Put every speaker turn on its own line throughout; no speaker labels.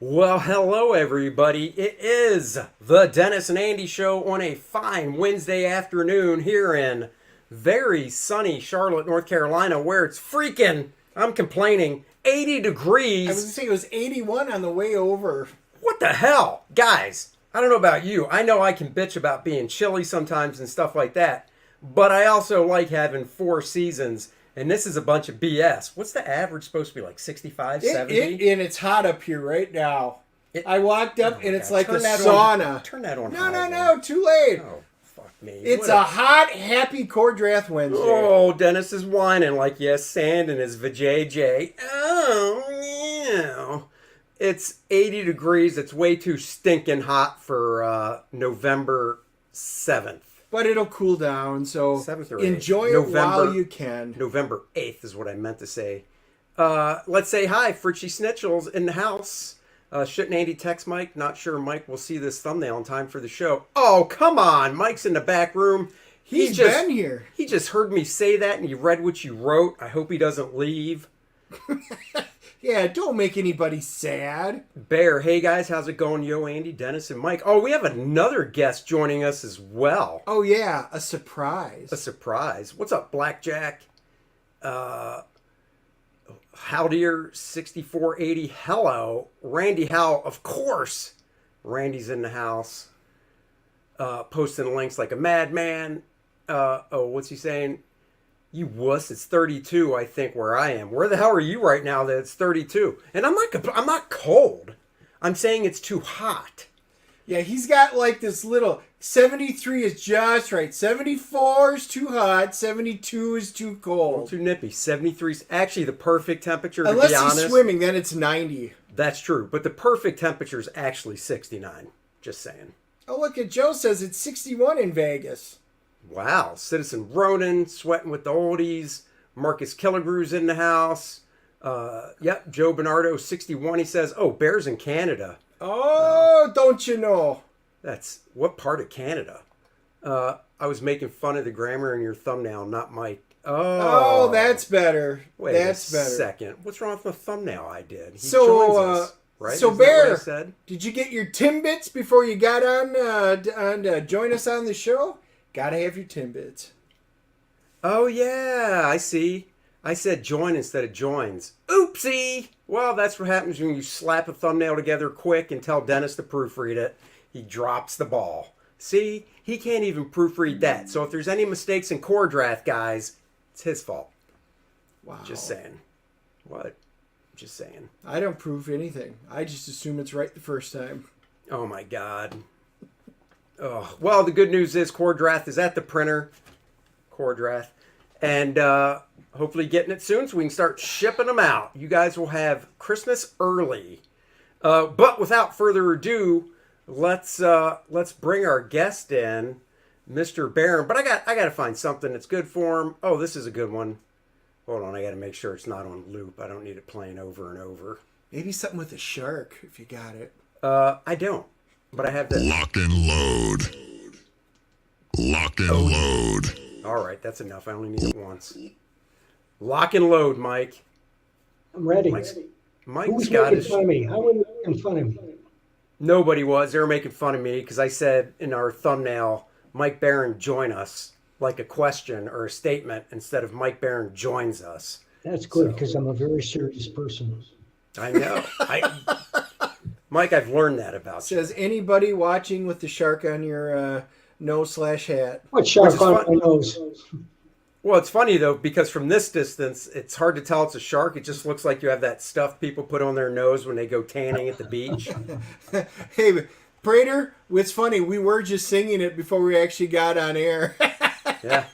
Well, hello, everybody. It is the Dennis and Andy Show on a fine Wednesday afternoon here in very sunny Charlotte, North Carolina, where it's freaking, I'm complaining, 80
I was
degrees.
gonna say it was 81 on the way over.
What the hell? Guys, I don't know about you. I know I can bitch about being chilly sometimes and stuff like that, but I also like having four seasons. And this is a bunch of BS. What's the average supposed to be, like 65, 70?
And it's hot up here right now.
It-
I walked up and it's
God,
like a
turn that
sauna.
On, turn that on.
No,
high,
no, too late.
Oh, fuck me.
It's
What
a hot, happy Cordrath Wednesday.
Oh, Dennis is whining like he has sand in his vajayjay. Oh, yeah. It's 80 degrees. It's way too stinking hot for November 7th.
But it'll cool down, so
7th or 8th.
enjoy it while you can.
November 8th is what I meant to say. Let's say hi, Fritchie Snitchels in the house. Shouldn't Andy text Mike? Not sure Mike will see this thumbnail in time for the show. Oh, come on. Mike's in the back room.
He's been here.
He just heard me say that and he read what you wrote. I hope he doesn't leave.
Yeah, don't make anybody sad.
Bear, hey guys, how's it going? Yo, Andy, Dennis, and Mike. Oh, we have another guest joining us as well.
Oh, yeah, a surprise.
A surprise. What's up, Blackjack? Howdier 6480. Hello. Randy Howe, of course. Randy's in the house. Posting links like a madman. What's he saying? You wuss, it's 32, I think, where I am. Where the hell are you right now that it's 32? And I'm not cold. I'm saying it's too hot.
Yeah, he's got like this little 73 is just right. 74 is too hot. 72 is too cold.
Too nippy. 73 is actually the perfect temperature, to
Unless
be honest.
he's swimming, then it's 90.
That's true. But the perfect temperature is actually 69. Just saying.
Oh, look at Joe says it's 61 in Vegas.
Wow. Citizen Ronan sweating with the oldies. Marcus Killigrew's in the house. Yep. Joe Bernardo, 61. He says, oh, Bears in Canada.
Oh, don't you know?
That's what part of Canada? I was making fun of the grammar in your thumbnail, not Mike.
Oh, that's better.
Wait
that's
a
better.
second. What's wrong with the thumbnail I did? He
So,
joins us, right?
So
Isn't that what I
Bear,
said?
did you get your Timbits before you got on to join us on the show? Gotta have your Timbits.
Oh, yeah, I see. I said join instead of joins. Oopsie! Well, that's what happens when you slap a thumbnail together quick and tell Dennis to proofread it. He drops the ball. See? He can't even proofread that. So if there's any mistakes in Cordrath, guys, it's his fault.
Wow.
Just saying. What? Just saying.
I don't proof anything. I just assume it's right the first time.
Oh, my God. Oh, well, the good news is Cordrath is at the printer. Cordrath. And hopefully getting it soon so we can start shipping them out. You guys will have Christmas early. But without further ado, let's bring our guest in, Mr. Barron. But I got to find something that's good for him. Oh, this is a good one. Hold on, I got to make sure it's not on loop. I don't need it playing over and over.
Maybe something with a shark, if you got it.
I don't. But I have this.
Lock and load. Lock and load.
All right, that's enough. I only need it once. Lock and load, Mike.
I'm ready.
Mike's
Who's
got
making
his...
fun of me? How are you making fun of me?
Nobody was. They were making fun of me because I said in our thumbnail, Mike Barron join us, like a question or a statement instead of Mike Barron joins us.
That's good because I'm a very serious person.
I know. Mike, I've learned that about you.
Says anybody watching with the shark on your nose/hat.
What shark
is
on
fun-
my nose?
Well, it's funny, though, because from this distance, it's hard to tell it's a shark. It just looks like you have that stuff people put on their nose when they go tanning at the beach.
Hey, Prater, it's funny. We were just singing it before we actually got on air.
Yeah.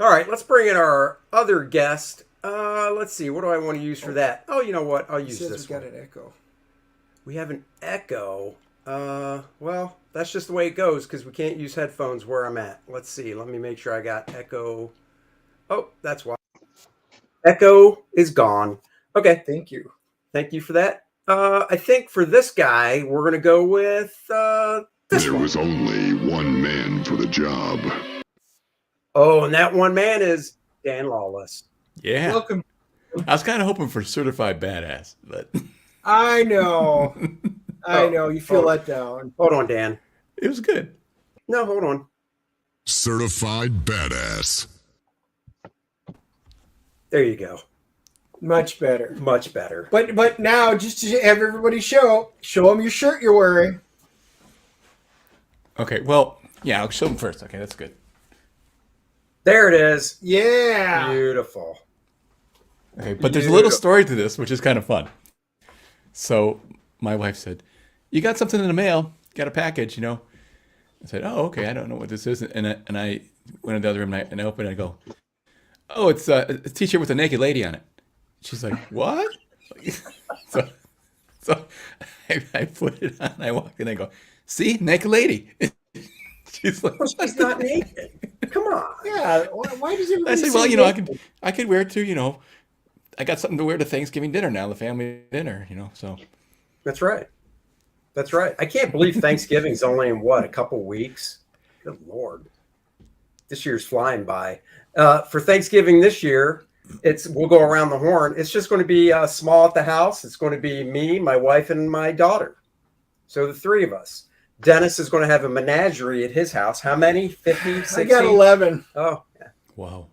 All right, let's bring in our other guest. Let's see. What do I want to use for that? Oh, you know what? I'll use
Says
this
we got
one.
an echo.
We have an echo. Well, that's just the way it goes because we can't use headphones where I'm at. Let's see. Let me make sure I got echo. Oh, that's why. Echo is gone. Okay.
Thank you.
Thank you for that. I think for this guy, we're going to go with this
There
one.
was only one man for the job.
Oh, and that one man is Dan Lawless.
Yeah.
Welcome.
I was kind of hoping for certified badass, but
I know. I know. You feel let down.
Hold on, Dan.
It was good.
No, hold on.
Certified badass.
There you go.
Much better.
Much better.
But now, just to have everybody show them your shirt you're wearing.
Okay, well, yeah, I'll show them first. Okay, that's good.
There it is.
Yeah.
Beautiful.
Okay, but there's a little story to this, which is kind of fun. So my wife said, "You got something in the mail? Got a package, you know?" I said, "Oh, okay. I don't know what this is." And I went into the other room and I opened it and I go, "Oh, it's a T-shirt with a naked lady on it." She's like, "What?" so I put it on. I walk in and I go, "See, naked lady." She's like,
She's not naked. Come on.
Yeah. Why does everybody
I said,
say
"Well, you know,
naked?
I could wear it to, you know, I got something to wear to Thanksgiving dinner now, the family dinner, you know, so."
That's right. That's right. I can't believe Thanksgiving's only in what, a couple weeks? Good Lord. This year's flying by. For Thanksgiving this year, we'll go around the horn. It's just going to be small at the house. It's going to be me, my wife, and my daughter. So the three of us. Dennis is going to have a menagerie at his house. How many? 50, 60?
I got 11.
Oh, yeah.
Wow.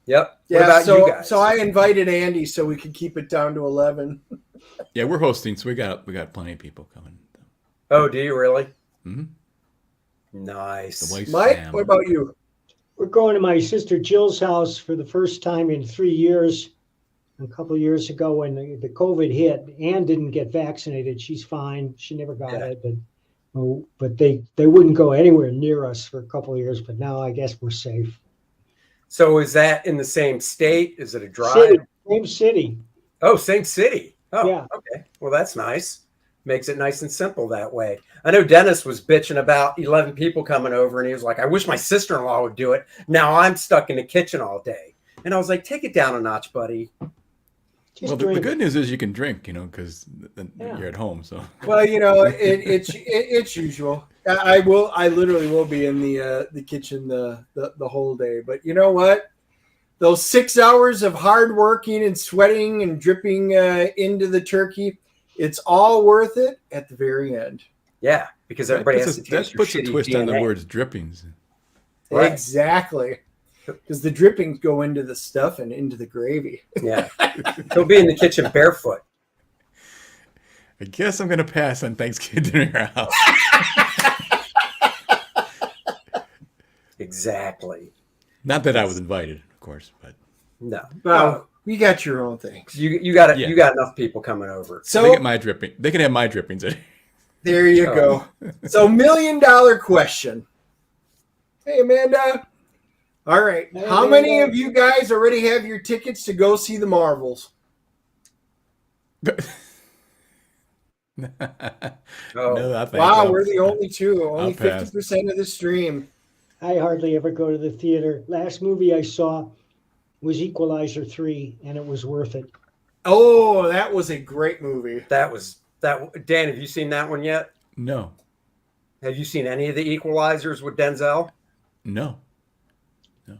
Yep.
Yeah.
What about you guys?
So I invited Andy so we could keep it down to 11.
Yeah, we're hosting, so we got plenty of people coming.
Oh, do you really?
Mm-hmm.
Nice.
The wife's
Mike,
fam.
what about you?
We're going to my sister Jill's house for the first time in 3 years. A couple of years ago when the COVID hit, Ann didn't get vaccinated. She's fine. She never got it, but they wouldn't go anywhere near us for a couple of years. But now I guess we're safe.
So is that in the same state? Is it a drive?
City, same city.
Oh, same city. Oh,
Yeah.
Okay. Well, that's nice. Makes it nice and simple that way. I know Dennis was bitching about 11 people coming over, and he was like, "I wish my sister-in-law would do it. Now I'm stuck in the kitchen all day." And I was like, "Take it down a notch, buddy."
Just
Well, the
drink.
good news is you can drink, you know, because
Yeah.
you're at home. So
Well, you know, it's usual. I literally will be in the kitchen the whole day. But you know what? Those 6 hours of hard working and sweating and dripping into the turkey, it's all worth it at the very end.
Yeah, because everybody has to
that
taste your
puts a
shitty
twist on the
DNA.
words drippings.
Right.
Exactly. Because the drippings go into the stuff and into the gravy.
Yeah. He'll be in the kitchen barefoot.
I guess I'm gonna pass on Thanksgiving dinner at your house.
Exactly.
Not that I was invited, of course, but
No.
Well, you got your own things.
You got
Yeah.
You got enough people coming over.
they
So
get my dripping. They can have my drippings.
there you go. So $1 million question. Hey, Amanda. All right.
Hey,
How many
Amanda.
of you guys already have your tickets to go see the Marvels?
Oh.
No, I think
Wow,
so.
we're the only two. Only
I'll pass.
50% of the stream.
I hardly ever go to the theater. Last movie I saw was Equalizer 3, and it was worth it.
Oh, that was a great movie.
that. Dan, have you seen that one yet?
No,
Have you seen any of the Equalizers with Denzel?
no.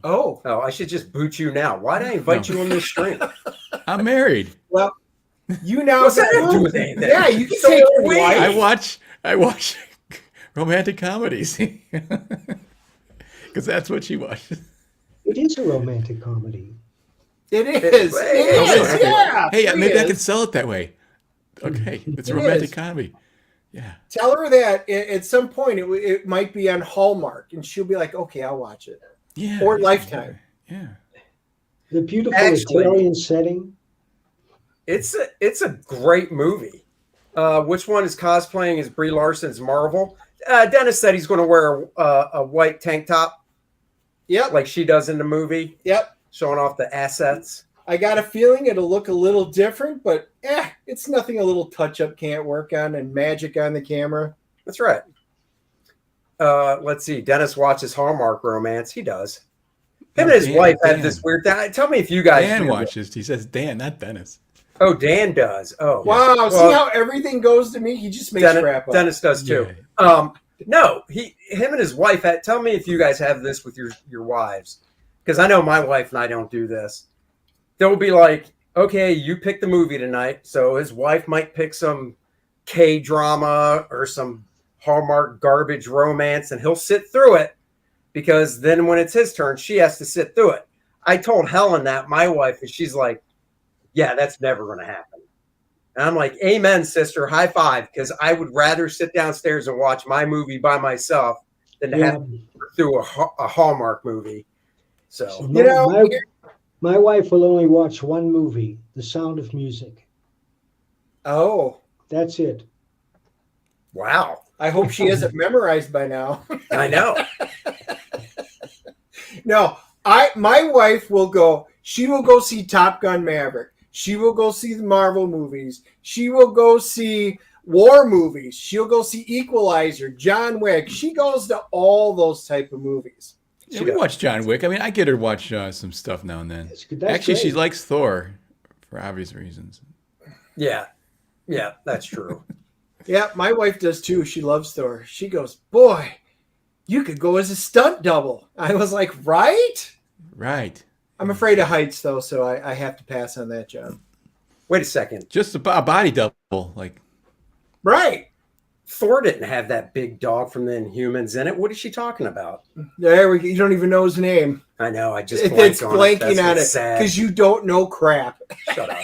Oh,
Oh, I should just boot you now. Why did I invite you on this stream?
I'm married.
well, you now.
What's that have to do with anything?
Yeah, you can
So
take your
are we.
wife.
I watch romantic comedies because that's what she watches.
It is a romantic comedy.
It is. It is.
Okay.
Yeah.
Hey,
it
maybe I
is.
can sell it that way. Okay, it's a
It
romantic
is.
comedy. Yeah.
Tell her that at some point it might be on Hallmark, and she'll be like, "Okay, I'll watch it."
Yeah.
Or
yeah,
Lifetime.
Yeah.
The beautiful
Actually-
Italian setting.
It's a great movie. Which one is cosplaying as Brie Larson's Marvel? Dennis said he's going to wear a white tank top
Yep.
like she does in the movie,
Yep.
showing off the assets.
I got a feeling it'll look a little different, but it's nothing a little touch up can't work on and magic on the camera.
That's right. Let's see. Dennis watches Hallmark romance. He does. Him
No,
and his
Dan-
wife have
Dan.
this weird thing. Tell me if you guys
Dan
do.
watches. He says Dan, not Dennis.
Oh, Dan does. Oh,
Wow,
Well,
see how everything goes to me? He just makes crap up.
Dennis does too.
Yeah.
No, him and his wife. Tell me if you guys have this with your wives, because I know my wife and I don't do this. There will be like okay, you pick the movie tonight. So his wife might pick some K-drama or some Hallmark garbage romance, and he'll sit through it because then when it's his turn, she has to sit through it. I told Helen that, my wife, and she's like, yeah, that's never going to happen. And I'm like, amen, sister, high five, because I would rather sit downstairs and watch my movie by myself than to have to go through a Hallmark movie. So,
my wife will only watch one movie, The Sound of Music.
Oh,
that's it.
Wow.
I hope she has it memorized by now.
I know.
No, my wife will go. She will go see Top Gun Maverick. She will go see the Marvel movies. She will go see war movies. She'll go see Equalizer, John Wick. She goes to all those type of movies.
Yeah, we watch John Wick. I mean, I get her to watch some stuff now and then.
That's
Actually,
great.
she likes Thor for obvious reasons.
Yeah, that's true.
Yeah, my wife does too. She loves Thor. She goes, boy, you could go as a stunt double. I was like, right?
Right.
I'm afraid of heights, though, so I have to pass on that job.
Wait a second.
Just a body double, like.
Right.
Thor didn't have that big dog from the Inhumans in it. What is she talking about?
There we go. You don't even know his name.
I know. I just
It's
blanked on it.
blanking
That's
on it
what's sad.
because you don't know crap.
Shut up.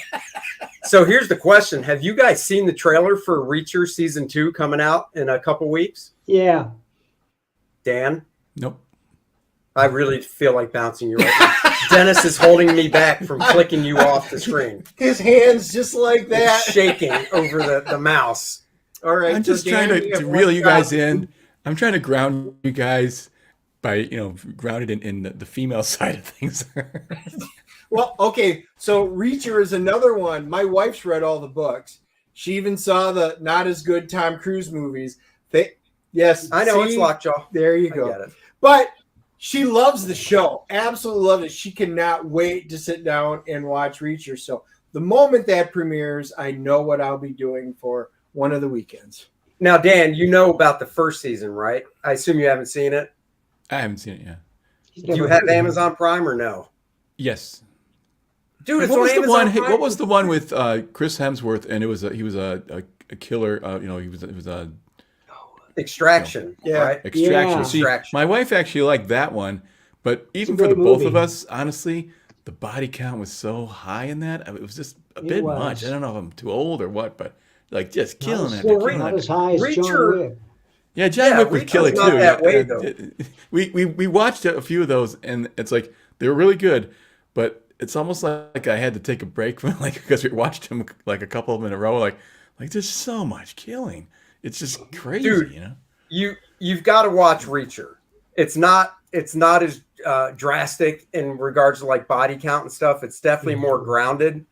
So here's the question. Have you guys seen the trailer for Reacher Season 2 coming out in a couple weeks?
Yeah.
Dan?
Nope.
I really feel like bouncing you right now. Dennis is holding me back from clicking you off the screen.
His hands just like that.
It's shaking over the mouse.
All right.
I'm just
so
trying
Dan, we
to
have
reel
one
you guys
copy.
in. I'm trying to ground you guys by, grounded in the female side of things.
Well, okay. So Reacher is another one. My wife's read all the books. She even saw the not as good Tom Cruise movies. Yes.
I know,
see?
it's Lockjaw.
There you
I
go.
get it.
But she loves the show. Absolutely loves it. She cannot wait to sit down and watch Reacher. So the moment that premieres, I know what I'll be doing for one of the weekends.
Now, Dan, you know about the first season, right? I assume you haven't seen it.
I haven't seen it yet.
Do you have Amazon Prime or no?
Yes.
Dude, it's
what
on
was the
Amazon
one?
Prime.
What was the one with Chris Hemsworth? And he was a killer. He was a
Extraction,
Yeah.
right?
Extraction.
Yeah.
See,
Extraction.
my wife actually liked that one, but even
a
for the
great
both
movie.
of us, honestly, the body count was so high in that. It was just a bit
was.
much. I don't know if I'm too old or what, but like just killing
Not
it.
as-
killing
Not
it.
as high as John
Reacher-
Wick.
Yeah, John
Yeah,
Wick was
Reacher's
killing
not
too.
that
Yeah,
way,
yeah.
though.
We watched a few of those, and it's like they were really good, but it's almost like I had to take a break from because we watched them like a couple of them in a row. Like there's so much killing. It's just crazy,
Dude. You've got to watch Reacher. It's not as drastic in regards to like body count and stuff. It's definitely more grounded.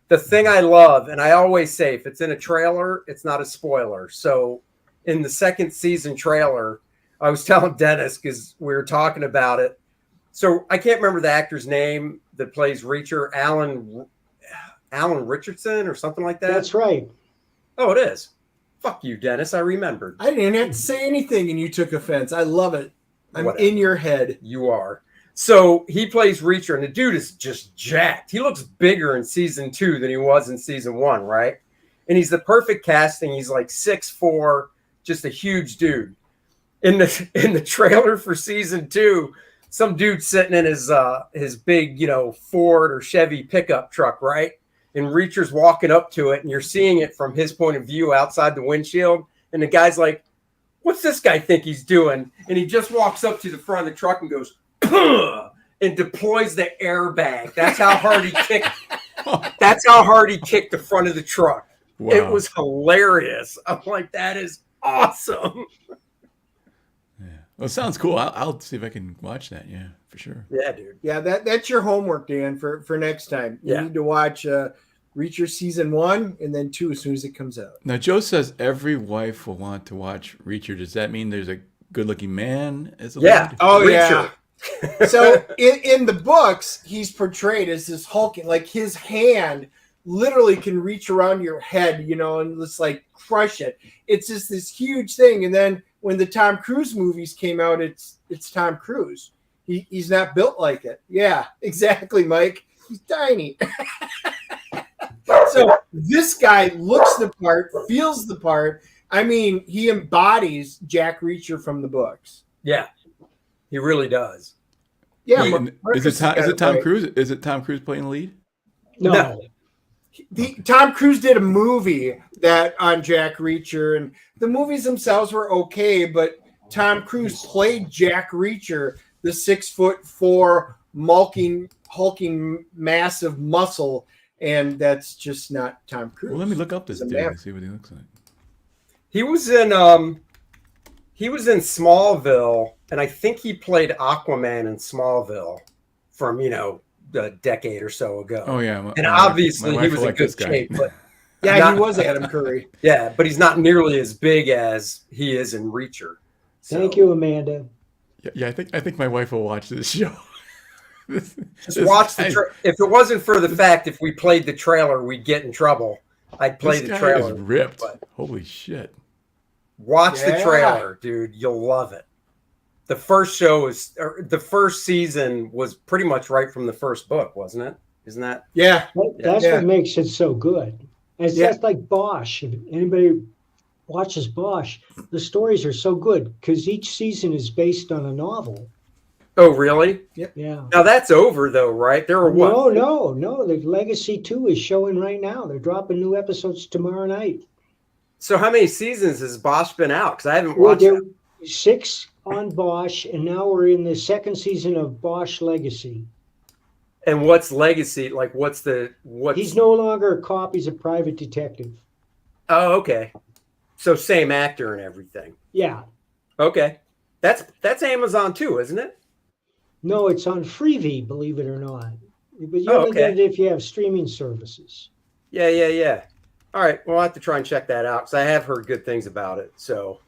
The thing I love, and I always say, if it's in a trailer, it's not a spoiler. So in the second season trailer, I was telling Dennis because we were talking about it. So I can't remember the actor's name that plays Reacher, Alan Richardson or something like that.
That's right.
Oh, it is. Fuck you, Dennis. I remembered.
I didn't have to say anything and you took offense. I love it. I'm
Whatever.
in your head.
You are. So he plays Reacher, and the dude is just jacked. He looks bigger in season 2 than he was in season 1, right? And he's the perfect casting. He's like 6'4", just a huge dude. In the trailer for season 2, some dude sitting in his big, Ford or Chevy pickup truck, right? And Reacher's walking up to it, and you're seeing it from his point of view outside the windshield. And the guy's like, what's this guy think he's doing? And he just walks up to the front of the truck and goes, "Puh," and deploys the airbag. That's how hard he kicked. That's how hard he kicked the front of the truck.
Wow.
It was hilarious. I'm like, that is awesome.
Yeah. Well, it sounds cool. I'll see if I can watch that. Yeah, for sure.
Yeah, dude.
Yeah, that's your homework, Dan, for next time. You
Yeah.
need to watch Reacher season 1 and then 2 as soon as it comes out.
Now, Joe says every wife will want to watch Reacher. Does that mean there's a good-looking man as a
Yeah.
lead?
Oh,
Reacher.
yeah. So in the books, he's portrayed as this hulking, like his hand literally can reach around your head, and just like crush it. It's just this huge thing. And then when the Tom Cruise movies came out, it's Tom Cruise. He's not built like it. Yeah, exactly, Mike. He's tiny. So this guy looks the part, feels the part. I mean, he embodies Jack Reacher from the books.
Yeah, he really does.
Yeah,
And
Marcus
is it
got
Tom
right.
Cruise? Is it Tom Cruise playing the lead?
No.
Tom Cruise did a movie that on Jack Reacher, and the movies themselves were okay, but Tom Cruise played Jack Reacher, the 6'4" hulking mass of muscle, and that's just not Tom Cruise.
Well, let me look up this
He's a
dude
man.
and see what he looks like.
He was in Smallville, and I think he played Aquaman in Smallville from a decade or so ago.
Oh yeah,
and obviously
my
he
wife
was
will
in
like
good
this guy.
shape, but
Yeah,
not-
he was Adam Curry.
yeah, but he's not nearly as big as he is in Reacher. So,
Thank you, Amanda.
Yeah, I think my wife will watch this show.
Just watch the. If it wasn't for the fact if we played the trailer, we'd get in trouble. I'd play
This
the
guy
trailer.
is ripped.
but
Holy shit!
Watch the
Yeah.
trailer, dude. You'll love it. The first season was pretty much right from the first book, wasn't it? Isn't that?
Yeah,
That's
Yeah.
what makes it so good. It's
Yeah.
just like Bosch. If anybody watches Bosch, the stories are so good because each season is based on a novel.
Oh, really?
Yeah.
Now that's over, though, right? There are what?
No. The Legacy 2 is showing right now. They're dropping new episodes tomorrow night.
So how many seasons has Bosch been out? Because I haven't
Well,
watched
there
it.
6 on Bosch, and now we're in the second season of Bosch Legacy.
And what's Legacy? Like, what's?
He's no longer a cop. He's a private detective.
Oh, okay. So same actor and everything.
Yeah.
Okay. That's Amazon too, isn't it?
No, it's on Freevee, believe it or not. But you
Oh,
only
okay.
get it if you have streaming services.
Yeah. All right. Well, I'll have to try and check that out because I have heard good things about it. So,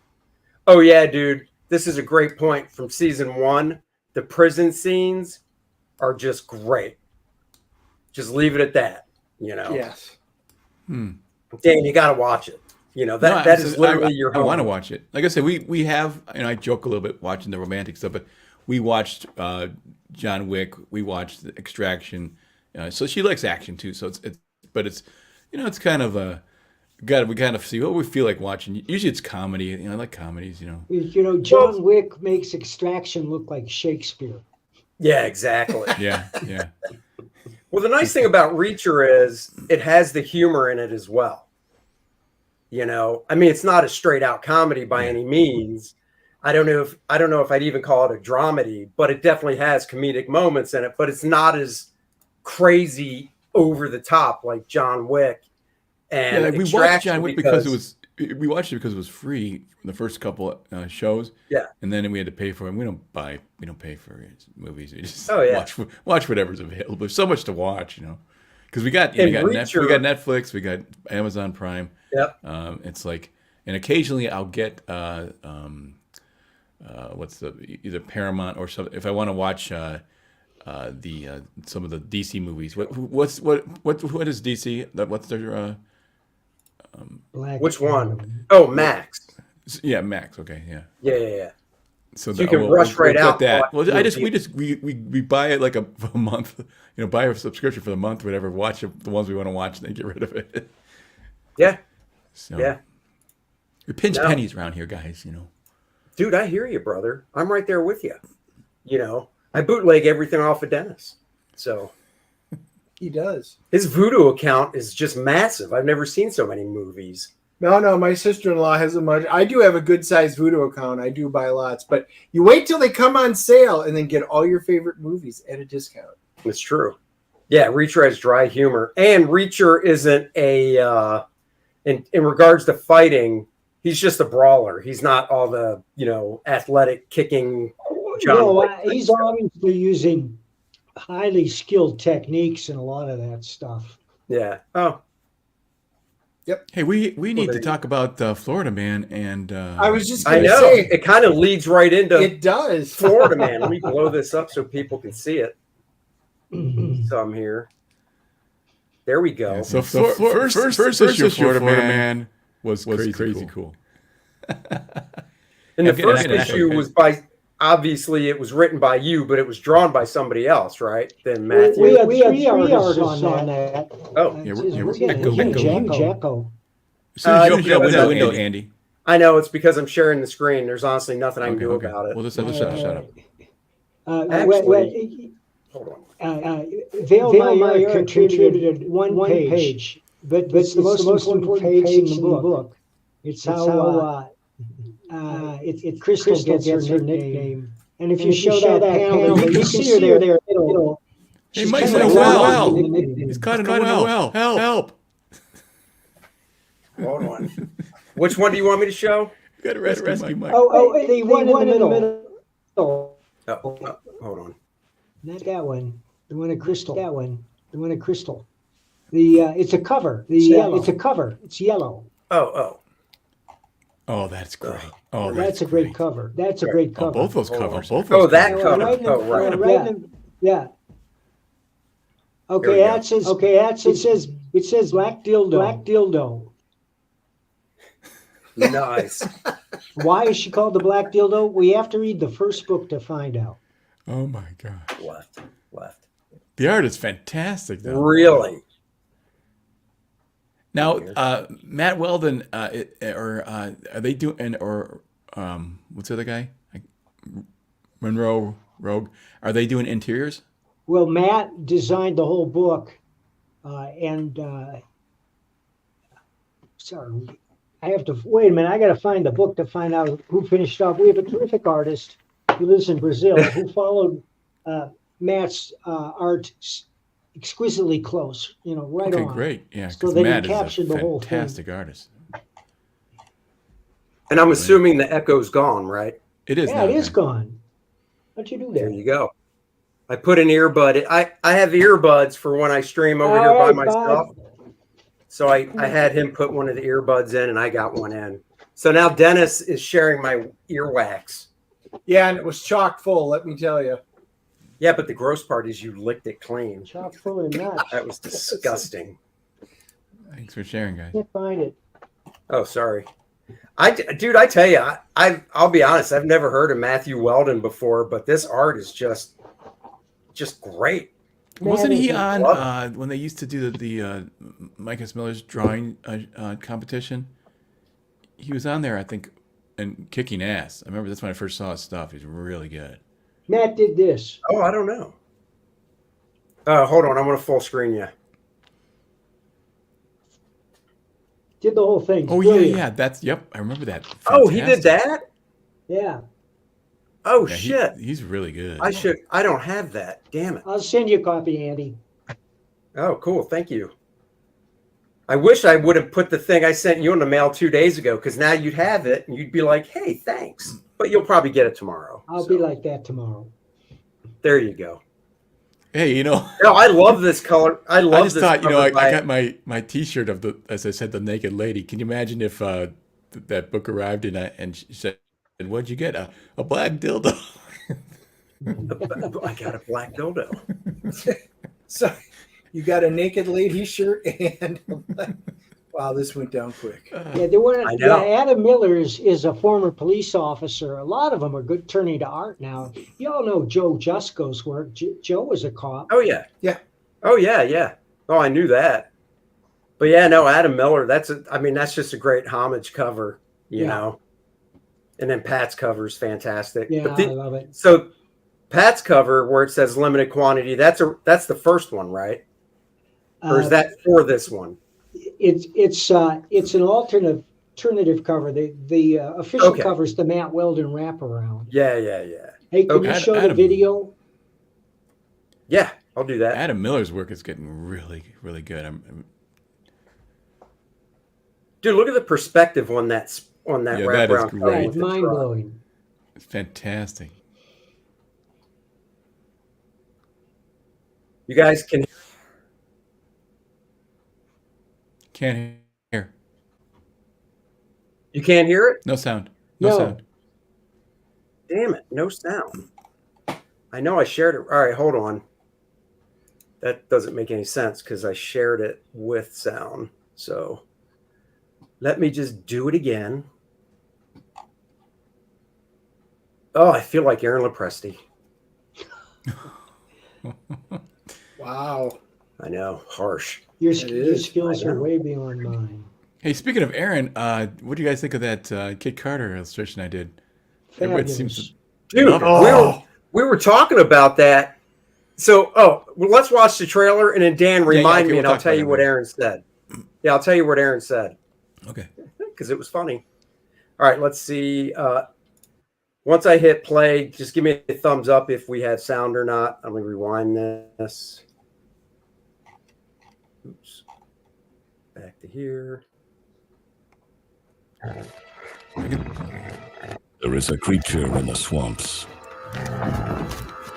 oh yeah, dude, this is a great point from season 1. The prison scenes are just great. Just leave it at that.
yes.
Dan, you got to watch it. That is literally your
I
home.
want to watch it. Like I said, we have. I joke a little bit watching the romantic stuff, but we watched John Wick. We watched Extraction. So she likes action too. So it's kind of we kind of see what we feel like watching. Usually it's comedy. I like comedies.
John Wick makes Extraction look like Shakespeare.
Yeah, exactly.
Yeah.
Well, the nice thing about Reacher is it has the humor in it as well. I mean, it's not a straight out comedy by any means. I don't know if I'd even call it a dramedy, but it definitely has comedic moments in it, but it's not as crazy over the top like John Wick. And
we watched
Extraction
John Wick because it was free the first couple shows.
Yeah.
And then we had to pay for it. We don't pay for movies. We just watch whatever's available. There's so much to watch, because we got
Reacher-
we got Netflix, we got Amazon Prime.
Yep.
It's like, and occasionally I'll get either Paramount or something if I want to watch some of the DC movies. What is DC? What's their
Which
one? Oh, Max.
Yeah, Max. Okay, yeah.
Yeah.
So
you can rush right
get
out.
that. Well, we buy it like a month. Buy a subscription for the month, whatever. Watch the ones we want to watch, and then get rid of it.
Yeah.
So,
Yeah.
We pinch pennies around here, guys.
Dude, I hear you, brother. I'm right there with you. I bootleg everything off of Dennis. So
He does.
his Voodoo account is just massive. I've never seen so many movies.
No, my sister-in-law has a much. I do have a good-sized Voodoo account. I do buy lots, but you wait till they come on sale and then get all your favorite movies at a discount.
It's true. Yeah, Reacher has dry humor. And Reacher isn't in regards to fighting, he's just a brawler. He's not all the, athletic kicking John Wick.
He's obviously using highly skilled techniques and a lot of that stuff.
Yeah. Oh,
Hey, we need to talk about Florida Man and.
I was just
I
going to
know.
say
It kind of leads right into
it does.
Florida Man. Let me blow this up so people can see it. Some here. There we go.
Yeah, so first issue of Florida Man was crazy cool.
And the
Okay,
first
that's
issue
okay.
was by obviously it was written by you, but it was drawn by somebody else, right? Then Matthew.
We had three artists on that.
Oh,
Yeah,
We're getting a huge echo.
As soon as you
Uh,
open that
because-
window, Andy.
I know it's because I'm sharing the screen. There's honestly nothing I can do
Okay.
about it.
We'll just have to shut up.
Actually- Hold on.
Vale Meyer contributed one page, but it's the most important page in the book. It's how Crystal gets her nickname. And if you show that panel, you can see her there in the middle.
Hey,
She's
Mike's
kind
in
of
a well.
in the nickname.
He's caught in a well. Help!
Hold on. Which one do you want me to show?
You got to rescue Mike.
Oh, the one in the middle.
Oh, hold on.
Not that one. The one at Crystal. That one. The one at Crystal. It's a cover. It's a cover. It's yellow.
Oh.
Oh, that's great. Oh,
That's a great cover. That's a great
Oh,
cover.
both those covers.
Oh, that
covers.
cover.
Right in the-
Oh, right.
right in the- yeah. Okay,
Here we go.
it says black dildo.
Nice.
Why is she called the black dildo? We have to read the first book to find out.
Oh my God.
Left.
The art is fantastic, though.
Really?
Now, Matt Weldon, are they doing, what's the other guy? Monroe Rogue. Are they doing interiors?
Well, Matt designed the whole book, sorry, I have to wait a minute. I got to find the book to find out who finished up. We have a terrific artist who lives in Brazil who followed Matt's art exquisitely close. Right
Okay,
on.
great. Yeah,
So
because
they
Matt is
captured
a
the whole thing.
fantastic artist.
And I'm assuming the echo's gone, right?
It is.
Yeah,
now,
it is
okay.
gone. What'd you do
There
there?
you go. I put an earbud. I have earbuds for when I stream over
All
here by
right,
myself. So I had him put one of the earbuds in, and I got one in. So now Dennis is sharing my earwax.
Yeah, and it was chock full. Let me tell you.
Yeah, but the gross part is you licked it clean.
Chock full of nuts.
That was disgusting.
Thanks for sharing, guys.
Can't find it.
Oh, sorry. I tell you, I'll be honest. I've never heard of Matthew Weldon before, but this art is just great.
Wasn't he
Man,
on when they used to do the Micah Miller's drawing competition? He was on there, I think, and kicking ass. I remember that's when I first saw his stuff. He's really good.
Matt did this.
Oh, I don't know. Hold on. I'm going to full screen you.
Did the whole thing.
Oh
Brilliant.
yeah. That's yep. I remember that.
Oh, he did
Fantastic.
that?
Yeah.
Oh,
Yeah,
shit.
He's really good.
I don't have that. Damn it.
I'll send you a copy, Andy.
Oh, cool. Thank you. I wish I would have put the thing I sent you in the mail 2 days ago, because now you'd have it and you'd be like, hey, thanks. But you'll probably get it tomorrow.
I'll
So,
be like that tomorrow.
there you go.
Hey,
No, I love this color. I
I
love
just
this
thought,
cover
I
by-
got my T-shirt of as I said, the naked lady. Can you imagine if that book arrived and she said, "And what'd you get? A black dildo."
I got a black dildo.
So you got a naked lady shirt and wow, this went down quick.
Yeah, there were.
I know.
Yeah, Adam Miller is a former police officer. A lot of them are good turning to art now. You all know Joe Jusko's work. Joe was a cop.
Oh, yeah.
Yeah.
Oh, yeah. Oh, I knew that. But yeah, no, Adam Miller, that's just a great homage cover, you
Yeah.
know. And then Pat's cover is fantastic.
Yeah,
But
I love it.
so Pat's cover where it says limited quantity, that's the first one, right? Or is that for this one?
It's an alternative cover. The official
Okay.
cover is the Matt Weldon wraparound.
Yeah.
Hey, can
Okay.
you show the
Adam-
video?
Yeah, I'll do that.
Adam Miller's work is getting really, really good.
Dude, look at the perspective on that
Yeah, that is
wraparound.
great.
cover
Yeah,
with
it's
the
mind
truck.
blowing.
It's fantastic.
You guys can
Can't hear.
you can't hear it?
No sound. No
No.
sound.
Damn it, no sound. I know I shared it. All right, hold on. That doesn't make any sense because I shared it with sound. So let me just do it again. Oh, I feel like Aaron Lepresti.
Wow.
I know, harsh.
Your
is,
skills
I
are
know.
way beyond mine.
Hey, speaking of Aaron, what do you guys think of that Kid Carter illustration I did? Everybody seems
Fabulous.
to
Dude,
love it.
Oh.
we were talking about that. So, well, let's watch the trailer, and then Dan, remind me,
we'll
and I'll
talk
tell
about
you
it
what
later.
Aaron said. Yeah, I'll tell you what Aaron said
Okay.
because it was funny. All right, let's see. Once I hit play, just give me a thumbs up if we had sound or not. I'm going to rewind this. Oops. Back to here.
There is a creature in the swamps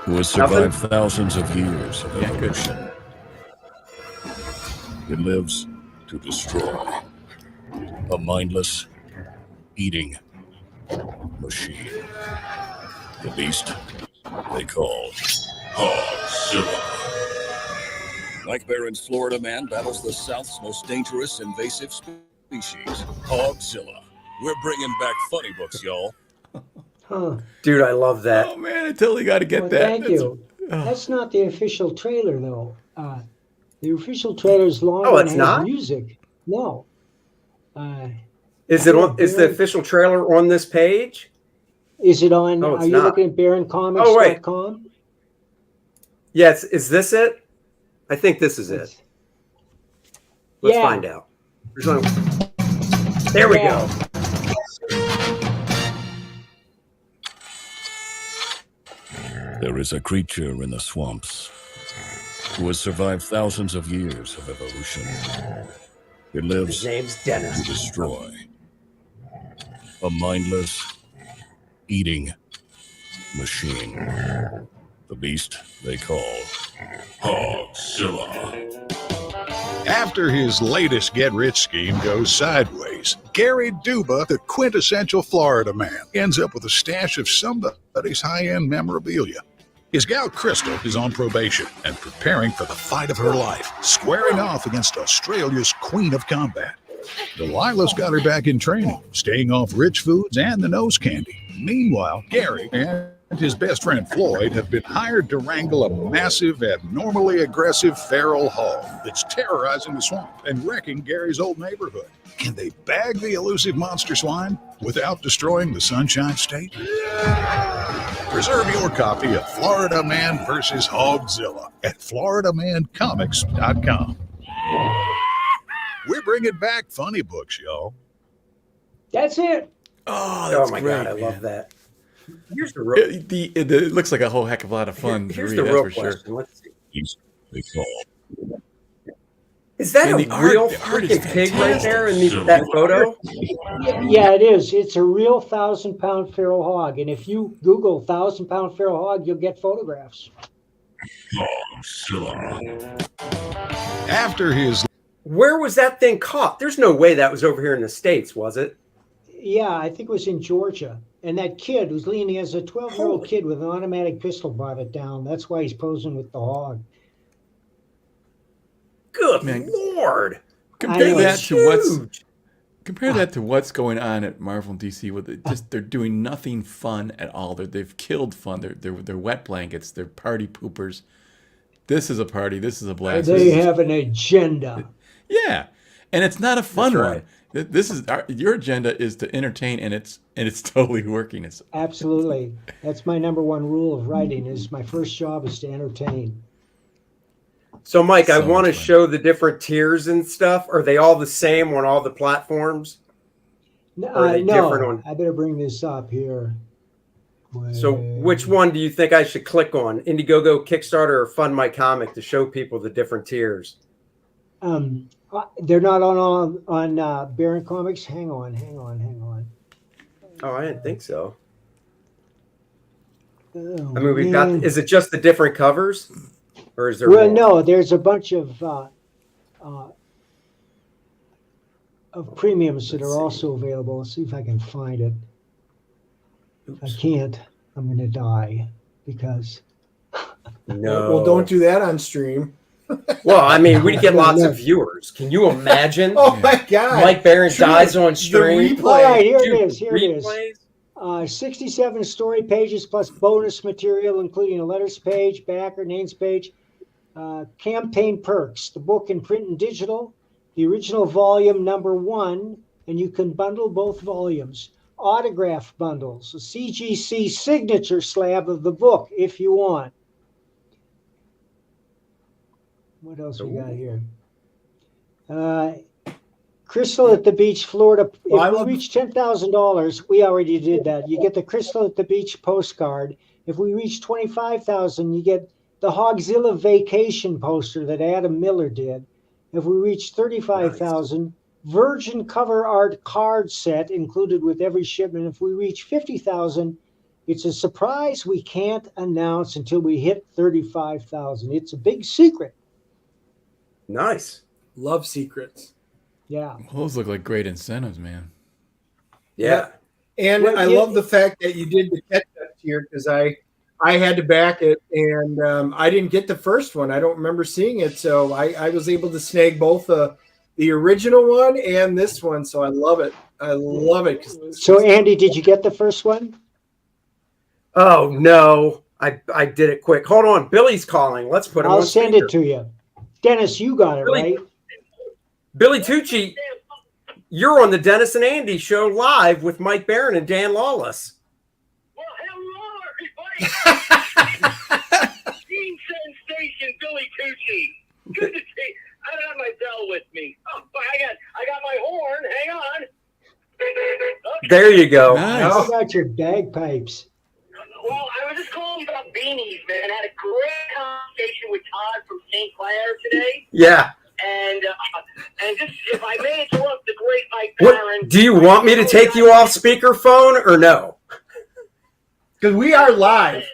who has survived thousands of years of evolution. It lives to destroy. A mindless, eating machine. The beast they call Hogzilla. Mike Barron's Florida man battles the South's most dangerous invasive species, Hogzilla. We're bringing back funny books, y'all.
Huh.
Dude, I love that.
Oh man, I totally got to get
Well,
that.
thank
That's-
you. That's not the official trailer, though. The official trailer is longer
Oh,
and
it's
has
not?
music. No.
Is it on? Is the official trailer on this page?
Is it on?
No, it's
are you
not.
looking at BaronComics.com?
Yes. Is this it? I think this is it. Let's
Yeah.
find out. There we
Yeah.
go.
There is a creature in the swamps who has survived thousands of years of evolution. It lives
His name's
to
Dennis.
destroy. A mindless, eating machine. The beast they call Hogzilla.
After his latest get-rich scheme goes sideways, Gary Duba, the quintessential Florida man, ends up with a stash of somebody's high-end memorabilia. His gal Crystal is on probation and preparing for the fight of her life, squaring off against Australia's Queen of Combat. Delilah's got her back in training, staying off rich foods and the nose candy. Meanwhile, Gary and his best friend Floyd have been hired to wrangle a massive, abnormally aggressive feral hog that's terrorizing the swamp and wrecking Gary's old neighborhood. Can they bag the elusive monster swine without destroying the Sunshine State? Reserve your copy of Florida Man vs. Hogzilla at FloridaManComics.com. We're bringing back funny books, y'all.
That's it.
Oh, that's
Oh my
great,
god, I
man.
love that. Here's the real.
It looks like a whole heck of a lot of fun to
Here's
read.
the
That's
real
for sure.
question. Let's see.
Beast they call
Is that
And
a
the art-
real
the art is
freaking pig right
fantastic.
there in that photo?
Yeah, it is. It's a real 1,000-pound feral hog. And if you Google 1,000-pound feral hog, you'll get photographs.
Hogzilla.
After his
Where was that thing caught? There's no way that was over here in the States, was it?
Yeah, I think it was in Georgia. And that kid was leaning as a 12-year-old
Holy-
kid with an automatic pistol brought it down. That's why he's posing with the hog.
Good
Man.
I
Lord.
Compare
know,
that
It's
to what's
huge.
compare that to what's going on at Marvel and DC. With it, just they're doing nothing fun at all. They've killed fun. They're wet blankets. They're party poopers. This is a party. This is a blast.
They
This is-
have an agenda.
yeah, and it's not a fun
That's
one.
right.
This is your agenda is to entertain, and it's totally working. It's
Absolutely. That's my number one rule of writing is my first job is to entertain.
So, Mike, I
So
want to
much fun.
show the different tiers and stuff. Are they all the same on all the platforms? Are they
No,
different on-
I better bring this up here.
So, which one do you think I should click on? Indiegogo, Kickstarter, or Fund My Comic to show people the different tiers?
They're not on Baron Comics. Hang on.
Oh, I didn't think so.
Oh,
I mean, we've
man.
got. Is it just the different covers, or is there?
Well,
more?
no, there's a bunch of premiums that
Let's
are
see.
also available. Let's see if I can find it. If I
Oops.
can't, I'm going to die because
No.
Well, don't do that on stream.
Well, I mean, we'd get lots
No.
of viewers. Can you imagine?
Oh my God.
Mike Barron
True.
dies on
The
stream.
replay.
all right, here
Dude,
it is. Here it is.
replays?
67 story pages plus bonus material, including a letters page, backer, names page, campaign perks, the book in print and digital, the original volume #1, and you can bundle both volumes. Autograph bundles, a CGC signature slab of the book if you want. What else we got here? Crystal at the Beach, Florida. If we reach $10,000, we already did that. You get the Crystal at the Beach postcard. If we reach 25,000, you get the Hogzilla vacation poster that Adam Miller did. If we reach 35,000, Virgin cover art card set included with every shipment. If we reach 50,000, it's a surprise we can't announce until we hit 35,000. It's a big secret.
Nice.
Love secrets.
Yeah.
Those look like great incentives, man.
Yeah.
And
Well,
I
yeah.
love the fact that you did the catch-up tier because I had to back it, and I didn't get the first one. I don't remember seeing it, so I was able to snag both the original one and this one, so I love it. I love it.
So, Andy, did you get the first one?
Oh, no. I did it quick. Hold on. Billy's calling. Let's put him on
I'll send
speaker.
it to you. Dennis, you got it,
Billy-
right?
Billy Tucci, you're on the Dennis and Andy show live with Mike Barron and Dan Lawless.
Well, hello, everybody. Team sensation, Billy Tucci. Good to see. I don't have my bell with me. Oh, but I got my horn. Hang on. Okay.
There you go.
Nice.
How about your bagpipes?
Well, I was just calling about beanies, man. I had a great conversation with Todd from St. Clair today.
Yeah.
And just, if I may interrupt the great Mike
What,
Barron.
do you want me to take you off speakerphone or no?
Because we are live.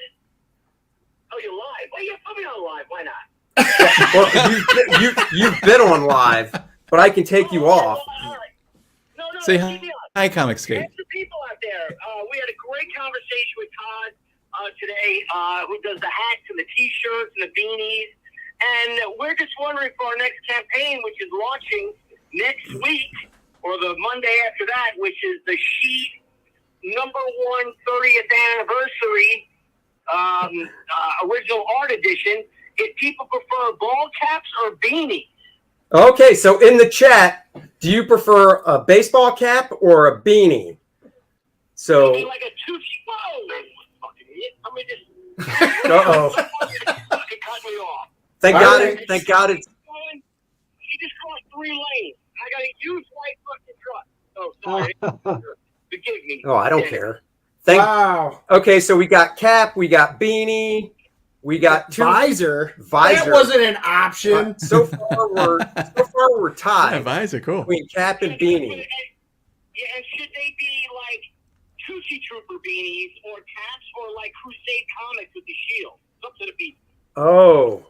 Oh, you're live? Well, you put me on live. Why not?
Well, you've been on live, but I can take you off.
All right. No,
Say
keep me on.
hi, Comic Skate.
There's the people out there. We had a great conversation with Todd today, who does the hats and the T-shirts and the beanies. And we're just wondering for our next campaign, which is launching next week, or the Monday after that, which is the Sheet #1 30th anniversary original art edition, if people prefer ball caps or beanies.
Okay, so in the chat, do you prefer a baseball cap or a beanie? So,
Maybe like a Tootsie. Whoa! Fucking idiot. I mean, just.
Uh-oh.
Fucking cut me off.
thank
All
God,
right.
thank God it's
She just crossed 3 lanes. I got a huge white fucking truck. Oh, sorry. Forgive me.
Oh, I don't care. Thank.
Wow.
Okay, so we got cap, we got beanie, we got two
Visor.
visor.
That wasn't an option.
So far we're
Yeah,
tied
visor, cool.
between cap and beanie.
Yeah, and should they be like Tootsie Trooper beanies or caps or like Crusade Comics with the shield? It's up to the people.
Oh,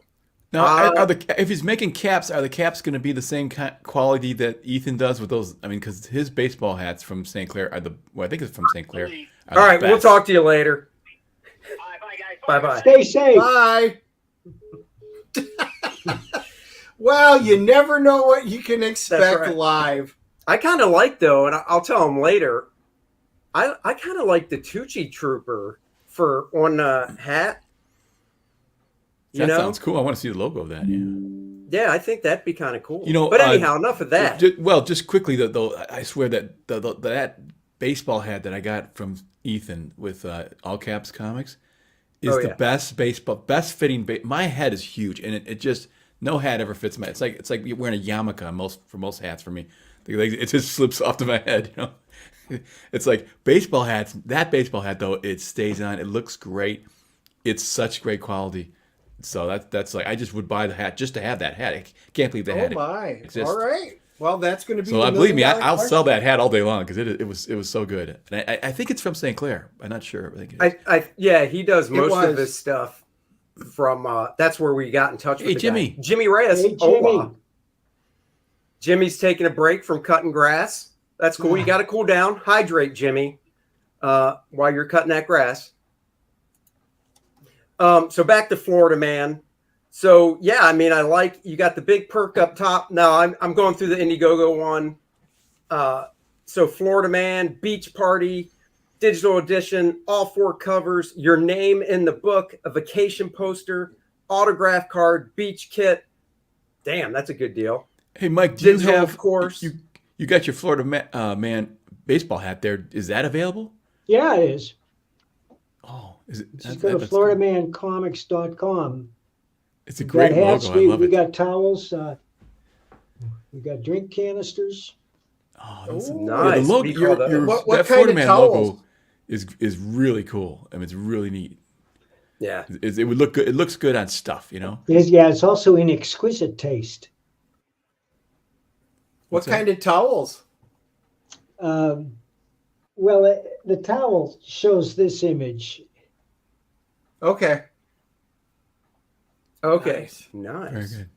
Now, are if he's making caps, are the caps going to be the same quality that Ethan does with those? I mean, because his baseball hats from St. Clair are I think it's from St. Clair.
all right. We'll talk to you later.
All right, bye, guys.
Bye bye.
Stay safe.
Bye. Well, you never know what you can expect
right.
live.
I kind of like though, and I'll tell him later. I kind of like the Tucci Trooper for on the hat. You
That
know?
sounds cool. I want to see the logo of that. Yeah.
Yeah, I think that'd be kind of cool.
You know,
but anyhow, enough of that.
Just quickly though, I swear that that baseball hat that I got from Ethan with All Caps Comics is the best fitting. My head is huge, and it just no hat ever fits my. It's like you're wearing a yarmulke for most hats for me. It just slips off to my head, you know. It's like baseball hats. That baseball hat though, it stays on. It looks great. It's such great quality. So that's like I just would buy the hat just to have that hat. I can't believe the hat exists.
All right. Well, that's going to be.
So believe me, I'll sell that hat all day long because it was so good. And I think it's from St. Clair. I'm not sure. I think it is.
Yeah, he does most of
was.
his stuff from. That's where we got in touch with
Hey,
the
Jimmy.
guy. Jimmy Reyes.
Hey, Jimmy.
Hola. Jimmy's taking a break from cutting grass. That's cool. You got to cool down, hydrate, Jimmy, while you're cutting that grass. So back to Florida Man. So yeah, I mean, I like you got the big perk up top. No, I'm going through the Indiegogo one. So Florida Man, Beach Party, digital edition, all 4 covers, your name in the book, a vacation poster, autograph card, beach kit. Damn, that's a good deal.
Hey, Mike, do
Digital,
you have
of course.
You got your Florida Man baseball hat there? Is that available?
Yeah, it is.
Oh, is it?
Just go to FloridaManComics.com.
It's a
We
great
got hats,
logo. I love
we
it.
got towels. We got drink canisters.
Oh, that's
Ooh,
yeah,
nice.
the
What
logo,
do you call that?
What
that
kind
Florida
of
Man
towels?
logo is really cool. I mean, it's really neat.
Yeah.
It would look good. It looks good on stuff, you know.
It's also in exquisite taste.
What kind of towels?
Well, the towel shows this image.
Okay.
Okay.
Nice.
Nice.
Very good.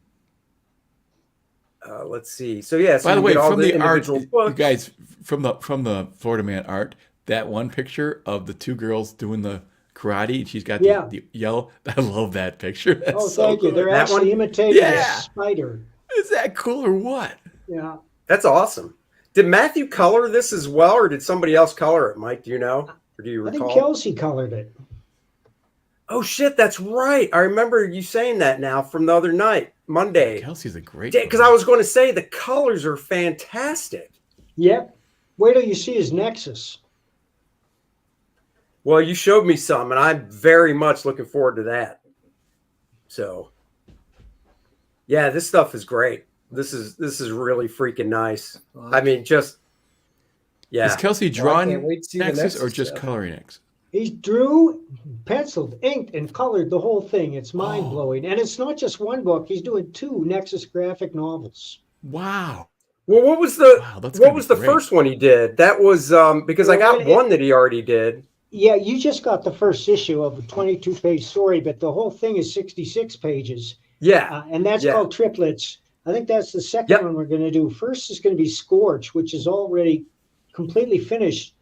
Let's see. So yeah, so
By the
you
way,
get all
from the art,
individual
you
books.
guys, from the Florida Man art, that one picture of the 2 girls doing the karate, and she's got the yellow. I love that picture. That's so
Thank you.
good.
They're
That
actually
one?
imitating a
Yeah.
spider.
Is that cool or what?
Yeah.
That's awesome. Did Matthew color this as well, or did somebody else color it, Mike? Do you know? Or do you
I think
recall?
Kelsey colored it.
Oh shit, that's right. I remember you saying that now from the other night, Monday.
Kelsey's a great.
Because I was going to say the colors are fantastic.
Yep. Wait till you see his Nexus.
Well, you showed me some, and I'm very much looking forward to that. So, yeah, this stuff is great. This is really freaking nice. I mean, just
Is Kelsey drawing
can't wait to see the
Nexus or
Nexus
just
stuff.
coloring Nexus?
He drew, penciled, inked, and colored the whole thing. It's mind blowing. And it's not just one book. He's doing 2 Nexus graphic novels.
Wow.
well, what was the
that's
what
gonna
was
be
the
great.
first one he did? That was because I got one that he already did.
Yeah, you just got the first issue of a 22-page story, but the whole thing is 66 pages.
Yeah,
And that's
Yeah.
called Triplets. I think that's the second
Yep.
one we're going to do. First is going to be Scorch, which is already completely finished.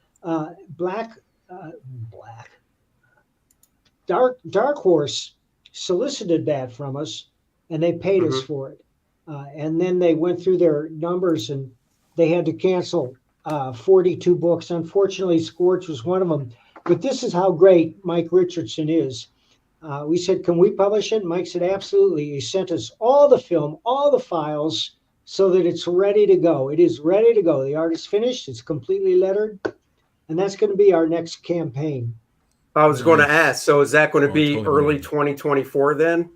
Dark Horse solicited that from us, and they paid us for it. And then they went through their numbers, and they had to cancel 42 books. Unfortunately, Scorch was one of them. But this is how great Mike Richardson is. We said, can we publish it? Mike said, absolutely. He sent us all the film, all the files, so that it's ready to go. It is ready to go. The art is finished. It's completely lettered. And that's going to be our next campaign.
I was going to ask. So is that going to be
totally.
early 2024 then?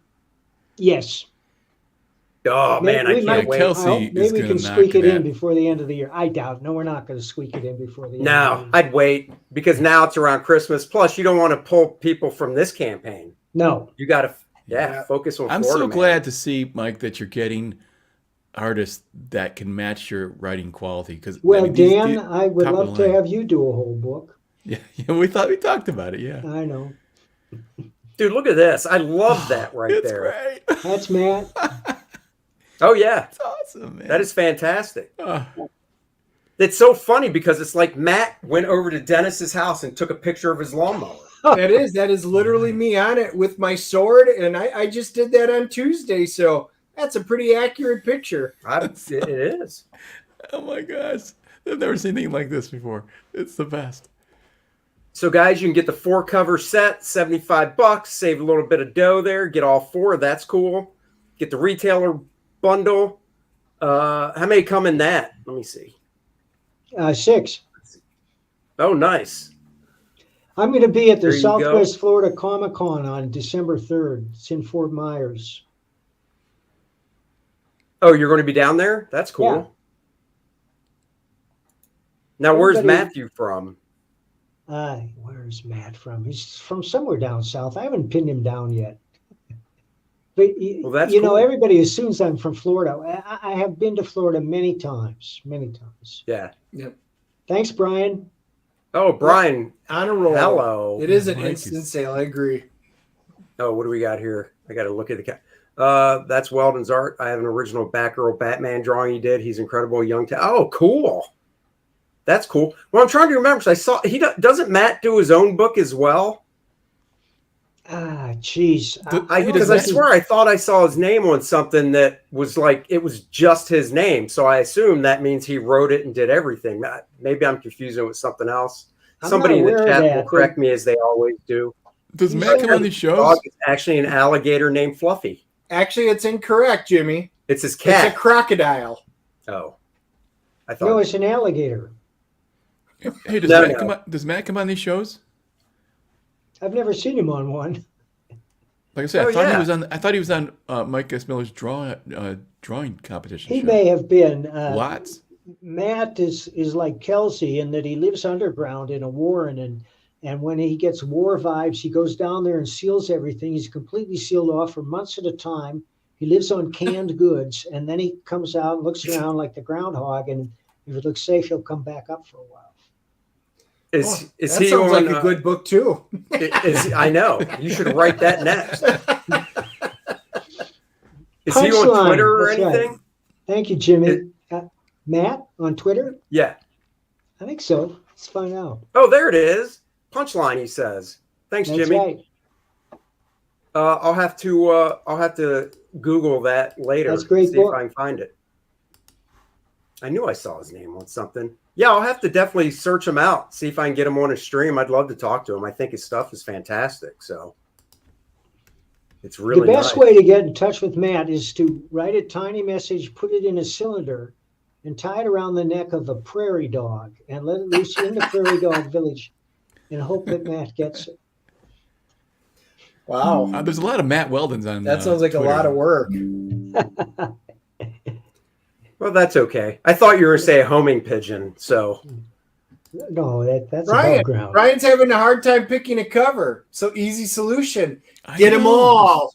Yes.
Oh man, I
We
can't
might-
wait.
Kelsey is
maybe we
gonna
can
knock
squeak it in
that.
before the end of the year. I doubt. No, we're not going to squeak it in before the end of
No,
the year.
I'd wait because now it's around Christmas. Plus, you don't want to pull people from this campaign.
No.
You got to focus on.
I'm
Florida
so
Man.
glad to see, Mike, that you're getting artists that can match your writing quality. Because
Well, Dan, I would love to have you do a whole book.
Yeah, we talked about it. Yeah,
I know.
Dude, look at this. I love that right
it's
there.
great.
That's Matt.
Oh yeah,
It's awesome, man.
that is fantastic.
Oh,
It's so funny because it's like Matt went over to Dennis's house and took a picture of his lawnmower.
That is literally me on it with my sword, and I just did that on Tuesday, so that's a pretty accurate picture.
It is.
oh my gosh, I've never seen anything like this before. It's the best.
So guys, you can get the 4-cover set, $75, save a little bit of dough there, get all 4. That's cool. Get the retailer bundle. How many come in that? Let me see.
6.
Oh, nice.
I'm going to be at the
There you go.
Southwest Florida Comic Con on December 3rd. It's in Fort Myers.
Oh, you're going to be down there? That's cool.
Yeah.
Now, where's
Everybody-
Matthew from?
Where's Matt from? He's from somewhere down south. I haven't pinned him down yet. But
Well, that's
you know,
cool.
everybody assumes I'm from Florida. I have been to Florida many times.
Yeah.
Thanks, Brian.
Oh, Brian.
On a roll.
Hello.
It is an
Mike
instant
is-
sale. I agree.
Oh, what do we got here? I got to look at the cat. That's Weldon's art. I have an original Batgirl Batman drawing he did. He's incredible. Oh, cool. That's cool. Well, I'm trying to remember. So I saw doesn't Matt do his own book as well?
Geez.
Because I swear I thought I saw his name on something that was like it was just his name. So I assume that means he wrote it and did everything. Maybe I'm confusing it with something else. Somebody in the
aware of
chat
that,
will correct me as they always do.
Does
You
Matt
said
come on
that
these
The dog
shows?
is actually an alligator named Fluffy.
Actually, it's incorrect, Jimmy.
It's his
It's
cat.
a crocodile.
Oh, I
No,
thought.
it's an alligator.
Hey, does
No,
Matt
no.
come on? Does Matt come on these shows?
I've never seen him on one.
Like I said,
Oh,
I thought
yeah.
he was on. I thought he was on Mike S. Miller's drawing competition
He
show.
may have been.
Lots.
Matt is like Kelsey in that he lives underground in a warren, and when he gets war vibes, he goes down there and seals everything. He's completely sealed off for months at a time. He lives on canned goods, and then he comes out and looks around like the groundhog, and if it looks safe, he'll come back up for a while.
Is
That
he
sounds
on?
like a good book too.
I know. You should write that next. Is he on
Punchline,
Twitter or
that's right.
anything?
Thank you, Jimmy. Matt on Twitter?
Yeah.
I think so. Let's find out.
Oh, there it is. Punchline. He says. Thanks,
That's
Jimmy.
right.
I'll have to Google that later.
That's a great
see
book.
if I can find it. I knew I saw his name on something. Yeah, I'll have to definitely search him out. See if I can get him on a stream. I'd love to talk to him. I think his stuff is fantastic. So it's really
The best
nice.
way to get in touch with Matt is to write a tiny message, put it in a cylinder, and tie it around the neck of a prairie dog and let it loose in the prairie dog village and hope that Matt gets it.
Wow.
There's a lot of Matt Weldons on.
That sounds like
Twitter.
a lot of work.
Well, that's okay. I thought you were going to say a homing pigeon. So
No, that's
Ryan,
above ground.
Ryan's having a hard time picking a cover. So easy solution.
I
Get them
know.
all.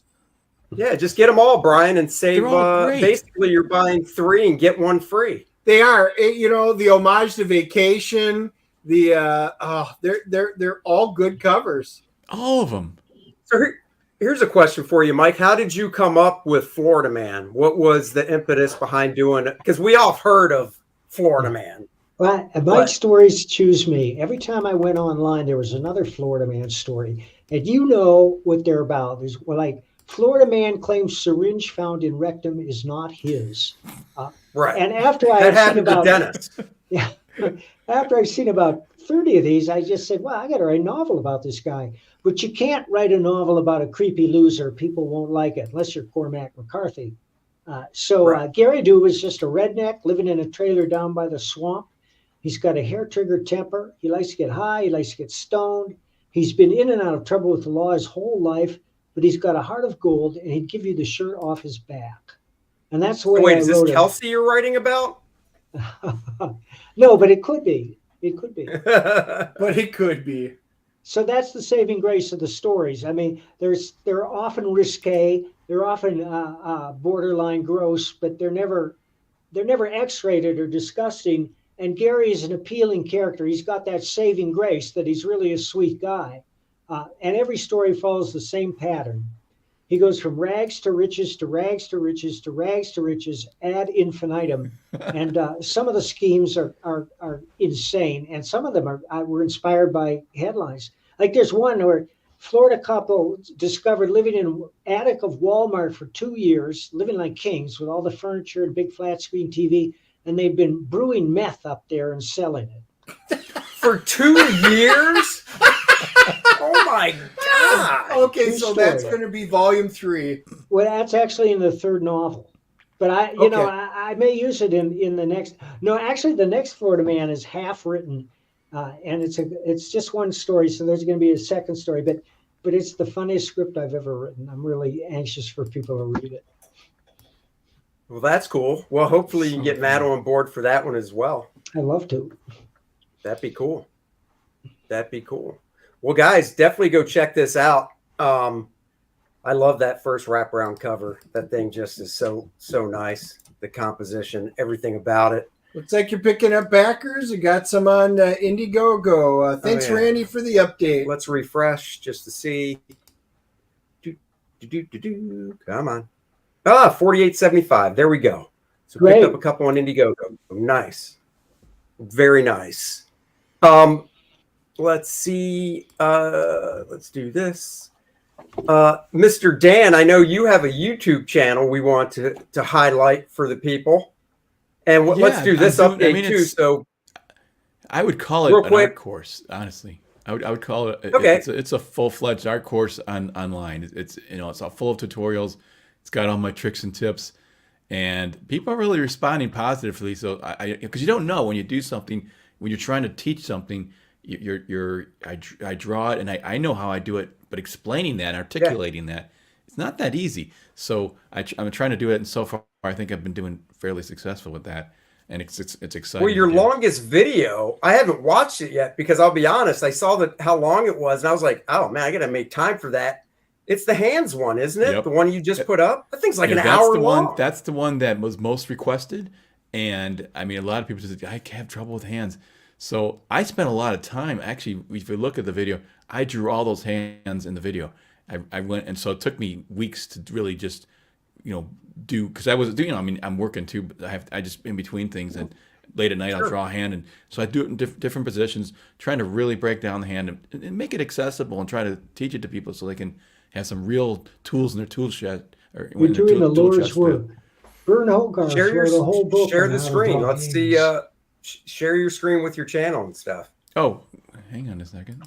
yeah, just get them all, Brian, and save.
They're all great.
Basically, you're buying 3 and get 1 free.
They are, the homage to Vacation. They're all good covers.
All of them.
So here's a question for you, Mike. How did you come up with Florida Man? What was the impetus behind doing it? Because we all heard of Florida Man.
Well,
What?
Mike stories choose me. Every time I went online, there was another Florida man story. And you know what they're about. There's like Florida man claims syringe found in rectum is not his.
Right.
And after I
That
had seen
happened to
about
Dennis.
yeah, after I've seen about 30 of these, I just said, well, I got to write a novel about this guy. But you can't write a novel about a creepy loser. People won't like it unless you're Cormac McCarthy.
Right.
Gary Dew was just a redneck living in a trailer down by the swamp. He's got a hair-trigger temper. He likes to get high. He likes to get stoned. He's been in and out of trouble with the law his whole life, but he's got a heart of gold, and he'd give you the shirt off his back. And that's the way
Wait,
I
is this
wrote it.
Kelsey you're writing about?
No, but it could be. It could be.
But it could be.
So that's the saving grace of the stories. I mean, they're often risque, they're often borderline gross, but they're never X-rated or disgusting. And Gary is an appealing character. He's got that saving grace that he's really a sweet guy. And every story follows the same pattern. He goes from rags to riches to rags to riches to rags to riches ad infinitum. And some of the schemes are insane. And some of them were inspired by headlines. Like there's one where Florida couple discovered living in an attic of Walmart for 2 years, living like kings with all the furniture and big flat screen TV. And they've been brewing meth up there and selling it.
For 2 years? Oh my God.
Okay,
True
so
story.
that's going to be volume 3.
Well, that's actually in the 3rd novel. But I may use it in the next. No, actually, the next Florida Man is half written, and it's just one story. So there's going to be a second story, but it's the funniest script I've ever written. I'm really anxious for people to read it.
Well, that's cool. Well, hopefully you can get Matt on board for that one as well.
I love to.
That'd be cool. That'd be cool. Well, guys, definitely go check this out. I love that first wraparound cover. That thing just is so nice. The composition, everything about it.
Looks like you're picking up backers. You got some on Indiegogo. Thanks,
yeah.
Randy, for the update.
Let's refresh just to see. Come on. 48.75. There we go. So
Great.
picked up a couple on Indiegogo. Nice. Very nice. Let's see. Let's do this. Mr. Dan, I know you have a YouTube channel we want to highlight for the people. And let's
Yeah,
do this
I'm doing-
update
I mean,
too.
it's-
So
I would call
Real
it an
quick.
art course, honestly. I would call it.
Okay.
It's a full-fledged art course online. It's it's all full of tutorials. It's got all my tricks and tips, and people are really responding positively. So because you don't know when you do something, when you're trying to teach something, I draw it and I know how I do it, but explaining that, articulating that, it's not that easy. So I'm trying to do it, and so far I think I've been doing fairly successful with that, and it's exciting.
Well, your
to do.
longest video, I haven't watched it yet because I'll be honest, I saw how long it was, and I was like, oh man, I got to make time for that. It's the hands one, isn't it?
Yep.
The one you just put up? That thing's like an
that's
hour
the
long.
one. That's the one that was most requested, and I mean, a lot of people just I have trouble with hands. So I spent a lot of time. Actually, if you look at the video, I drew all those hands in the video. I went, and so it took me weeks to really just, do, because I was, I mean, I'm working too, but I just in between things, and late at night I'll draw a hand, and so I do it in different positions, trying to really break down the hand and make it accessible and try to teach it to people so they can have some real tools in their tool shed.
You're doing the Lord's work. Vern Hogarth wrote a whole book.
Share
on
the
how to
screen.
draw
Let's
hands.
see. Share your screen with your channel and stuff.
Oh, hang on a second.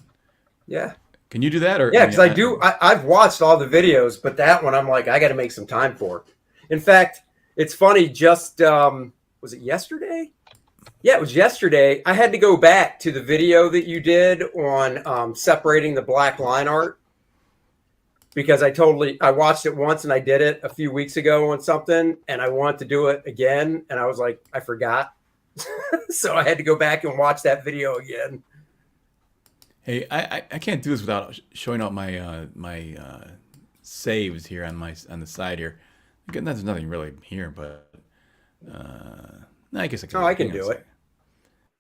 Yeah.
Can you do that? Or
Yeah, because I've watched all the videos, but that one I'm like, I got to make some time for. In fact, it's funny. Just was it yesterday? Yeah, it was yesterday. I had to go back to the video that you did on separating the black line art because I watched it once and I did it a few weeks ago on something, and I wanted to do it again, and I was like, I forgot. So I had to go back and watch that video again.
Hey, I can't do this without showing out my saves here on the side here. Again, there's nothing really here, but no, I guess I can.
No, I can do it.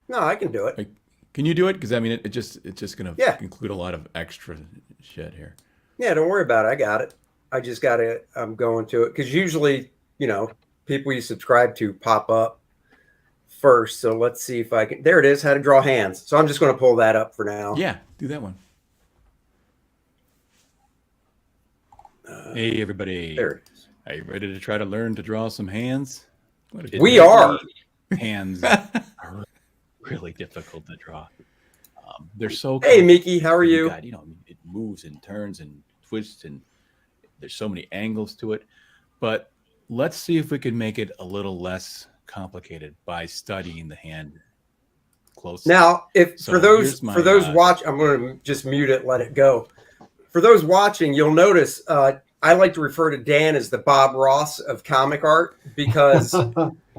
No, I can do it.
Like, can you do it? Because I mean, it's just gonna include a lot of extra shit here.
Yeah, don't worry about it. I got it. I just got to. I'm going to it because usually, people you subscribe to pop up first. So let's see if I can. There it is. How to draw hands. So I'm just going to pull that up for now.
Yeah, do that one. Hey, everybody.
There it is.
Are you ready to try to learn to draw some hands?
We are.
Hands are really difficult to draw. They're so.
Hey, Miki, how are you?
God, it moves and turns and twists, and there's so many angles to it. But let's see if we can make it a little less complicated by studying the hand closely.
Now,
So
for those
here's my,
watch, I'm going to just mute it, let it go. For those watching, you'll notice I like to refer to Dan as the Bob Ross of comic art because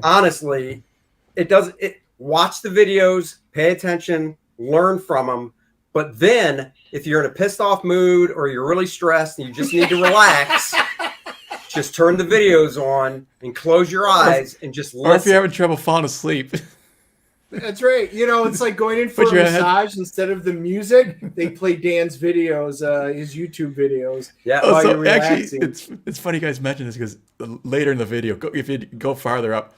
honestly, watch the videos, pay attention, learn from them. But then if you're in a pissed off mood or you're really stressed and you just need to relax, just turn the videos on and close your eyes and just listen.
Or if you're having trouble falling asleep.
That's right. It's like going in for a massage instead of the music. They play Dan's videos, his YouTube videos.
Yeah.
While
So
you're relaxing.
actually, it's funny you guys mention this because later in the video, if you go farther up,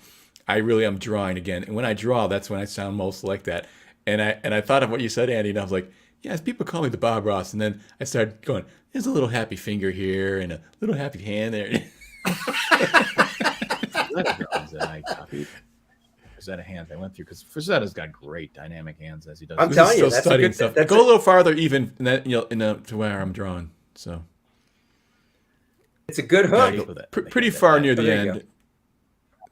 I really am drawing again, and when I draw, that's when I sound most like that. And I thought of what you said, Andy, and I was like, yes, people call me the Bob Ross, and then I started going, there's a little happy finger here and a little happy hand there.
Is that drawings that I copied? Is that a hands I went through? Because Frazetta's got great dynamic hands as he does.
I'm telling you,
Still
that's a
studying
good
stuff.
that's
Go
a-
a little farther, even to where I'm drawing. So
It's a good hook.
pretty far near
Oh,
the
there you
end.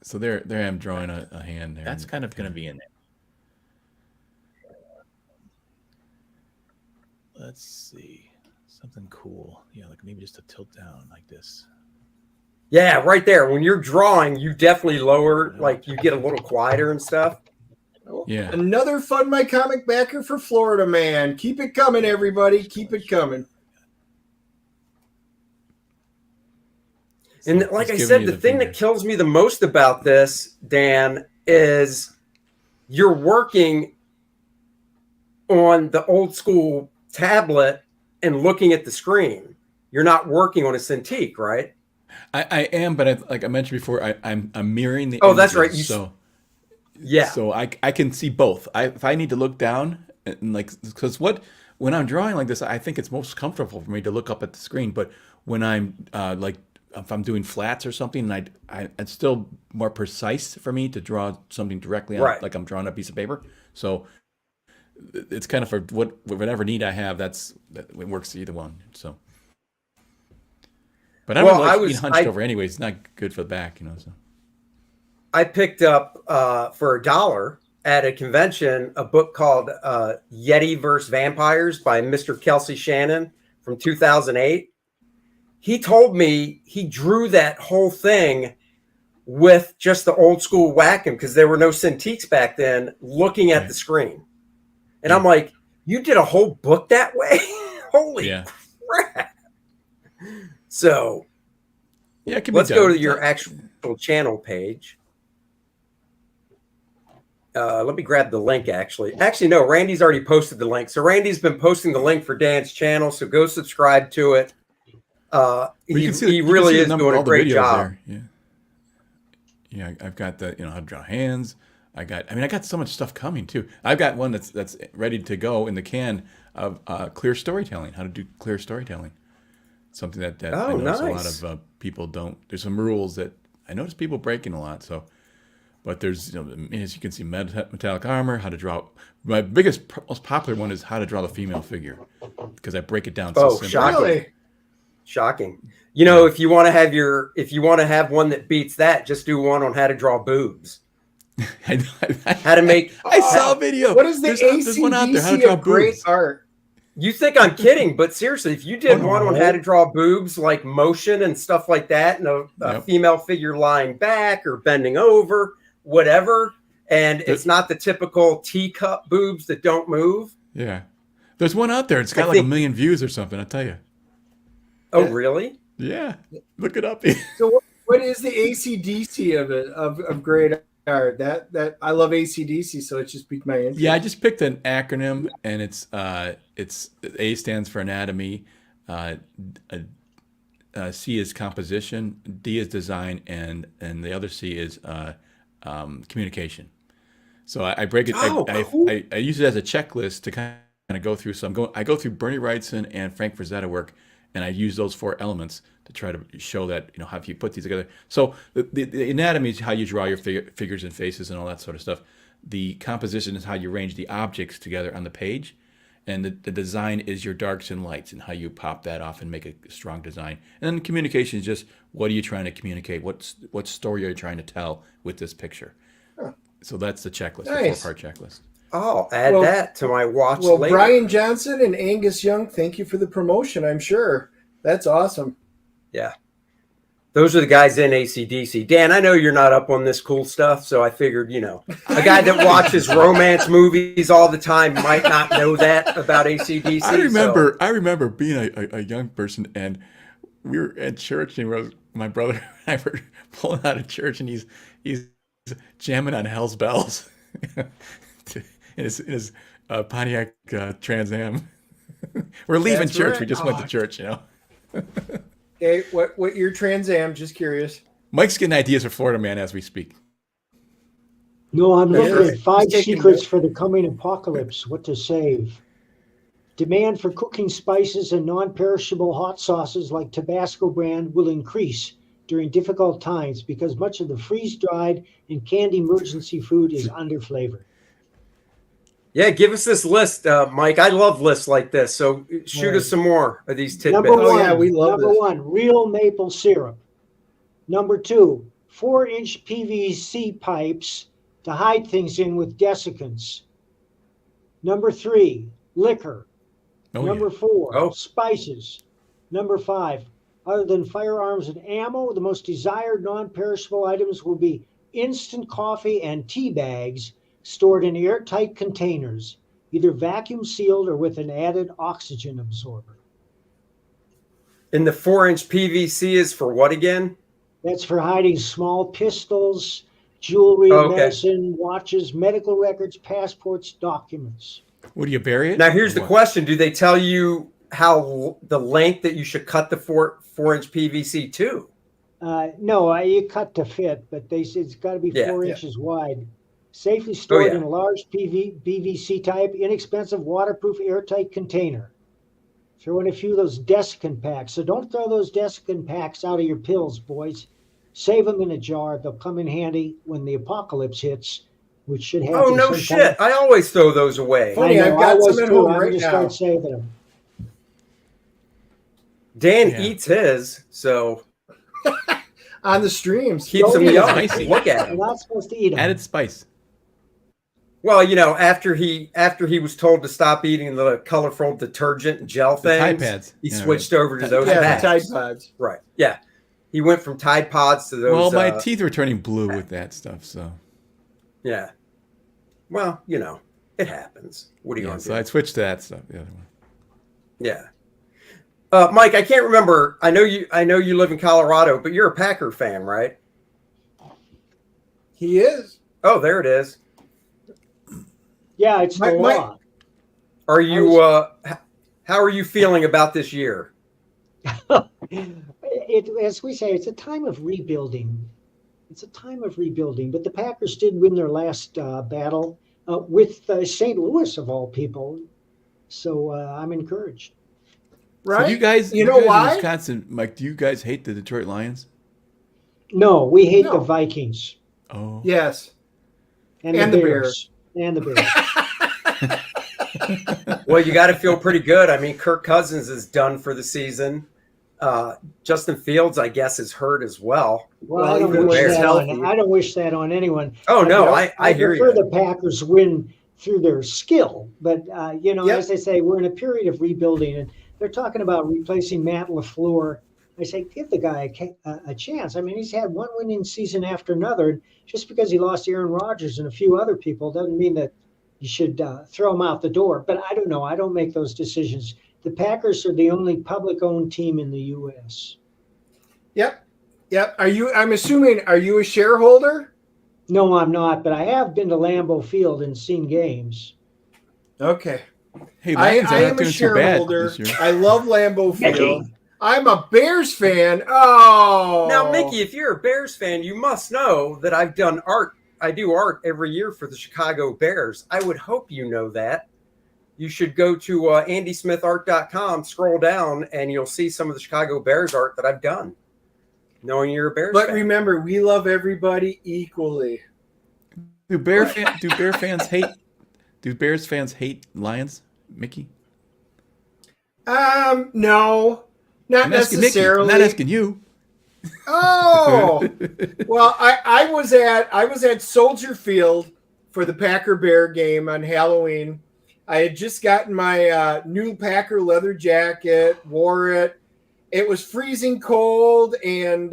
So there I am drawing a hand there.
That's kind of going to be in there. Let's see. Something cool. Yeah, like maybe just a tilt down like this.
Yeah, right there. When you're drawing, you definitely lower, like you get a little quieter and stuff.
Yeah.
Another Fund My Comic backer for Florida Man. Keep it coming, everybody. Keep it coming.
And
So
like
he's
I
giving
said,
you
the thing that
finger.
kills me the most about this, Dan, is you're working on the old school tablet and looking at the screen. You're not working on a Cintiq, right?
I am, but like I mentioned before, I'm mirroring the.
Oh, that's right.
So
Yeah.
So I can see both. If I need to look down and because when I'm drawing like this, I think it's most comfortable for me to look up at the screen. But when I'm if I'm doing flats or something, and it's still more precise for me to draw something directly on,
Right.
like I'm drawing a piece of paper. So it's kind of for whatever need I have. It works either one. So, but I don't like being hunched over anyway. It's not good for the back, So
I picked up for $1 at a convention a book called Yeti vs. Vampires by Mr. Kelsey Shannon from 2008. He told me he drew that whole thing with just the old school Wacom because there were no Cintiqs back then, looking at the screen. And I'm like, you did a whole book that way? Holy crap. So let's go to your actual channel page. Let me grab the link, actually. Actually, no, Randy's already posted the link. So Randy's been posting the link for Dan's channel, so go subscribe to it. He really is doing a great job.
There. Yeah, I've got the how to draw hands. I got so much stuff coming too. I've got one that's ready to go in the can of clear storytelling. How to do clear storytelling. Something that I notice a lot of people don't. There's some rules that I notice people breaking a lot. So, but there's as you can see, metallic armor. How to draw. My most popular one is how to draw the female figure because I break it down so simply.
Shocking. If you want to have one that beats that, just do one on how to draw boobs. How to make.
I saw a video.
What is the ACDC
one out there? How to draw
great
boobs.
art?
You think I'm kidding, but seriously, if you did one on how to draw boobs, like motion and stuff like that, and a female figure lying back or bending over, whatever, and it's not the typical teacup boobs that don't move.
Yeah, there's one out there. It's got like 1 million views or something. I'll tell you.
Oh, really?
Yeah, look it up.
So what is the ACDC of it of great art? That I love ACDC, so it just piqued my interest.
Yeah, I just picked an acronym, and it's A stands for anatomy, C is composition, D is design, and the other C is communication. So I break it.
Cool.
I use it as a checklist to kind of go through. So I go through Bernie Wrightson and Frank Frazetta work. And I use those 4 elements to try to show that, how if you put these together. So the anatomy is how you draw your figures and faces and all that sort of stuff. The composition is how you arrange the objects together on the page. And the design is your darks and lights and how you pop that off and make a strong design. And then communication is just what are you trying to communicate? What story are you trying to tell with this picture? Huh. So that's the checklist,
nice.
The 4-part checklist.
I'll add that to my watch later.
Well, Brian Johnson and Angus Young, thank you for the promotion, I'm sure. That's awesome.
Yeah. Those are the guys in AC/DC. Dan, I know you're not up on this cool stuff, so I figured, a guy that watches romance movies all the time might not know that about AC/DC.
I remember being a young person, and we were at church, and my brother and I were pulling out of church, and he's jamming on Hell's Bells. In his Pontiac Trans Am. We're leaving church. Right. We just went to church,
Hey, what your Trans Am? Just curious.
Mike's getting ideas for Florida Man as we speak.
No, I'm looking at 5 secrets for the coming apocalypse. What to save? Demand for cooking spices and non-perishable hot sauces like Tabasco brand will increase during difficult times because much of the freeze-dried and canned emergency food is underflavored.
Yeah, give us this list, Mike. I love lists like this. So shoot us some more of these tidbits.
We love Number 1, real maple syrup. Number 2, 4-inch PVC pipes to hide things in with desiccants. Number 3, liquor. Number 4, spices. Number 5, other than firearms and ammo, the most desired non-perishable items will be instant coffee and tea bags stored in airtight containers, either vacuum sealed or with an added oxygen absorber.
And the 4-inch PVC is for what again?
That's for hiding small pistols, jewelry, medicine, watches, medical records, passports, documents.
Would you bury it?
Now here's the question. Do they tell you how the length that you should cut the 4-inch PVC to?
No, you cut to fit, but they say it's got to be 4 inches wide. Safely stored in a large PVC type, inexpensive, waterproof, airtight container. Throw in a few of those desiccant packs. So don't throw those desiccant packs out of your pills, boys. Save them in a jar. They'll come in handy when the apocalypse hits which should happen.
Oh, no
sometime.
shit. I always throw those away.
Funny,
I know,
I've got
I was
some at
too.
home
I'm
right
going to
now.
start saving them.
Dan
Yeah.
eats his, so
On the streams.
keeps
Don't
them
eat
young.
spicy.
Look at
You're
him.
not supposed to eat them.
Added spice.
Well, after he was told to stop eating the colorful detergent and gel
The Tide
things,
Pads.
he
Yeah,
switched over to those
Yeah,
bags.
the Tide Pods.
Right. Yeah. He went from Tide Pods to those.
Well, my teeth were turning blue with that stuff, so
Yeah. Well, it happens. What are you
yeah,
going to
so
do?
I switched to that stuff. The other one.
Yeah. Mike, I can't remember. I know you live in Colorado, but you're a Packer fan, right?
He is.
Oh, there it is.
Yeah, it's the
My-
law.
Are you? How are you feeling about this year?
As we say, it's a time of rebuilding. It's a time of rebuilding. But the Packers did win their last battle with St. Louis, of all people. So I'm encouraged.
Right?
So you guys
You know
in
why?
Wisconsin, Mike, do you guys hate the Detroit Lions?
No, we hate
No.
the Vikings
Oh.
Yes.
and
And
the
the
Bears. And the Bears.
Well, you got to feel pretty good. I mean, Kirk Cousins is done for the season. Justin Fields, I guess, is hurt as well.
Well,
Well,
I don't
even
wish
Bears
that
healthy.
on. I don't wish that on anyone.
Oh no,
You know,
I hear
prefer
you.
the Packers win through their skill, but
Yep.
as they say, we're in a period of rebuilding, and they're talking about replacing Matt LaFleur. I say, give the guy a chance. I mean, he's had one winning season after another. Just because he lost Aaron Rodgers and a few other people doesn't mean that you should throw him out the door. But I don't know. I don't make those decisions. The Packers are the only public-owned team in the U.S.
Yep. I'm assuming, are you a shareholder?
No, I'm not, but I have been to Lambeau Field and seen games.
Okay.
Hey,
I
Lions are
am
not
a
doing too bad
shareholder.
this year.
I love Lambeau Field. I'm a Bears fan. Oh.
Now, Mickey, if you're a Bears fan, you must know that I've done art. I do art every year for the Chicago Bears. I would hope you know that. You should go to andysmithart.com, scroll down, and you'll see some of the Chicago Bears art that I've done. Knowing you're a Bears
But
fan.
remember, we love everybody equally.
Do Bears fans hate Lions, Mickey?
No, not
I'm asking Mickey. I'm
necessarily.
not asking you.
Oh, well, I was at Soldier Field for the Packer Bear game on Halloween. I had just gotten my new Packer leather jacket, wore it. It was freezing cold, and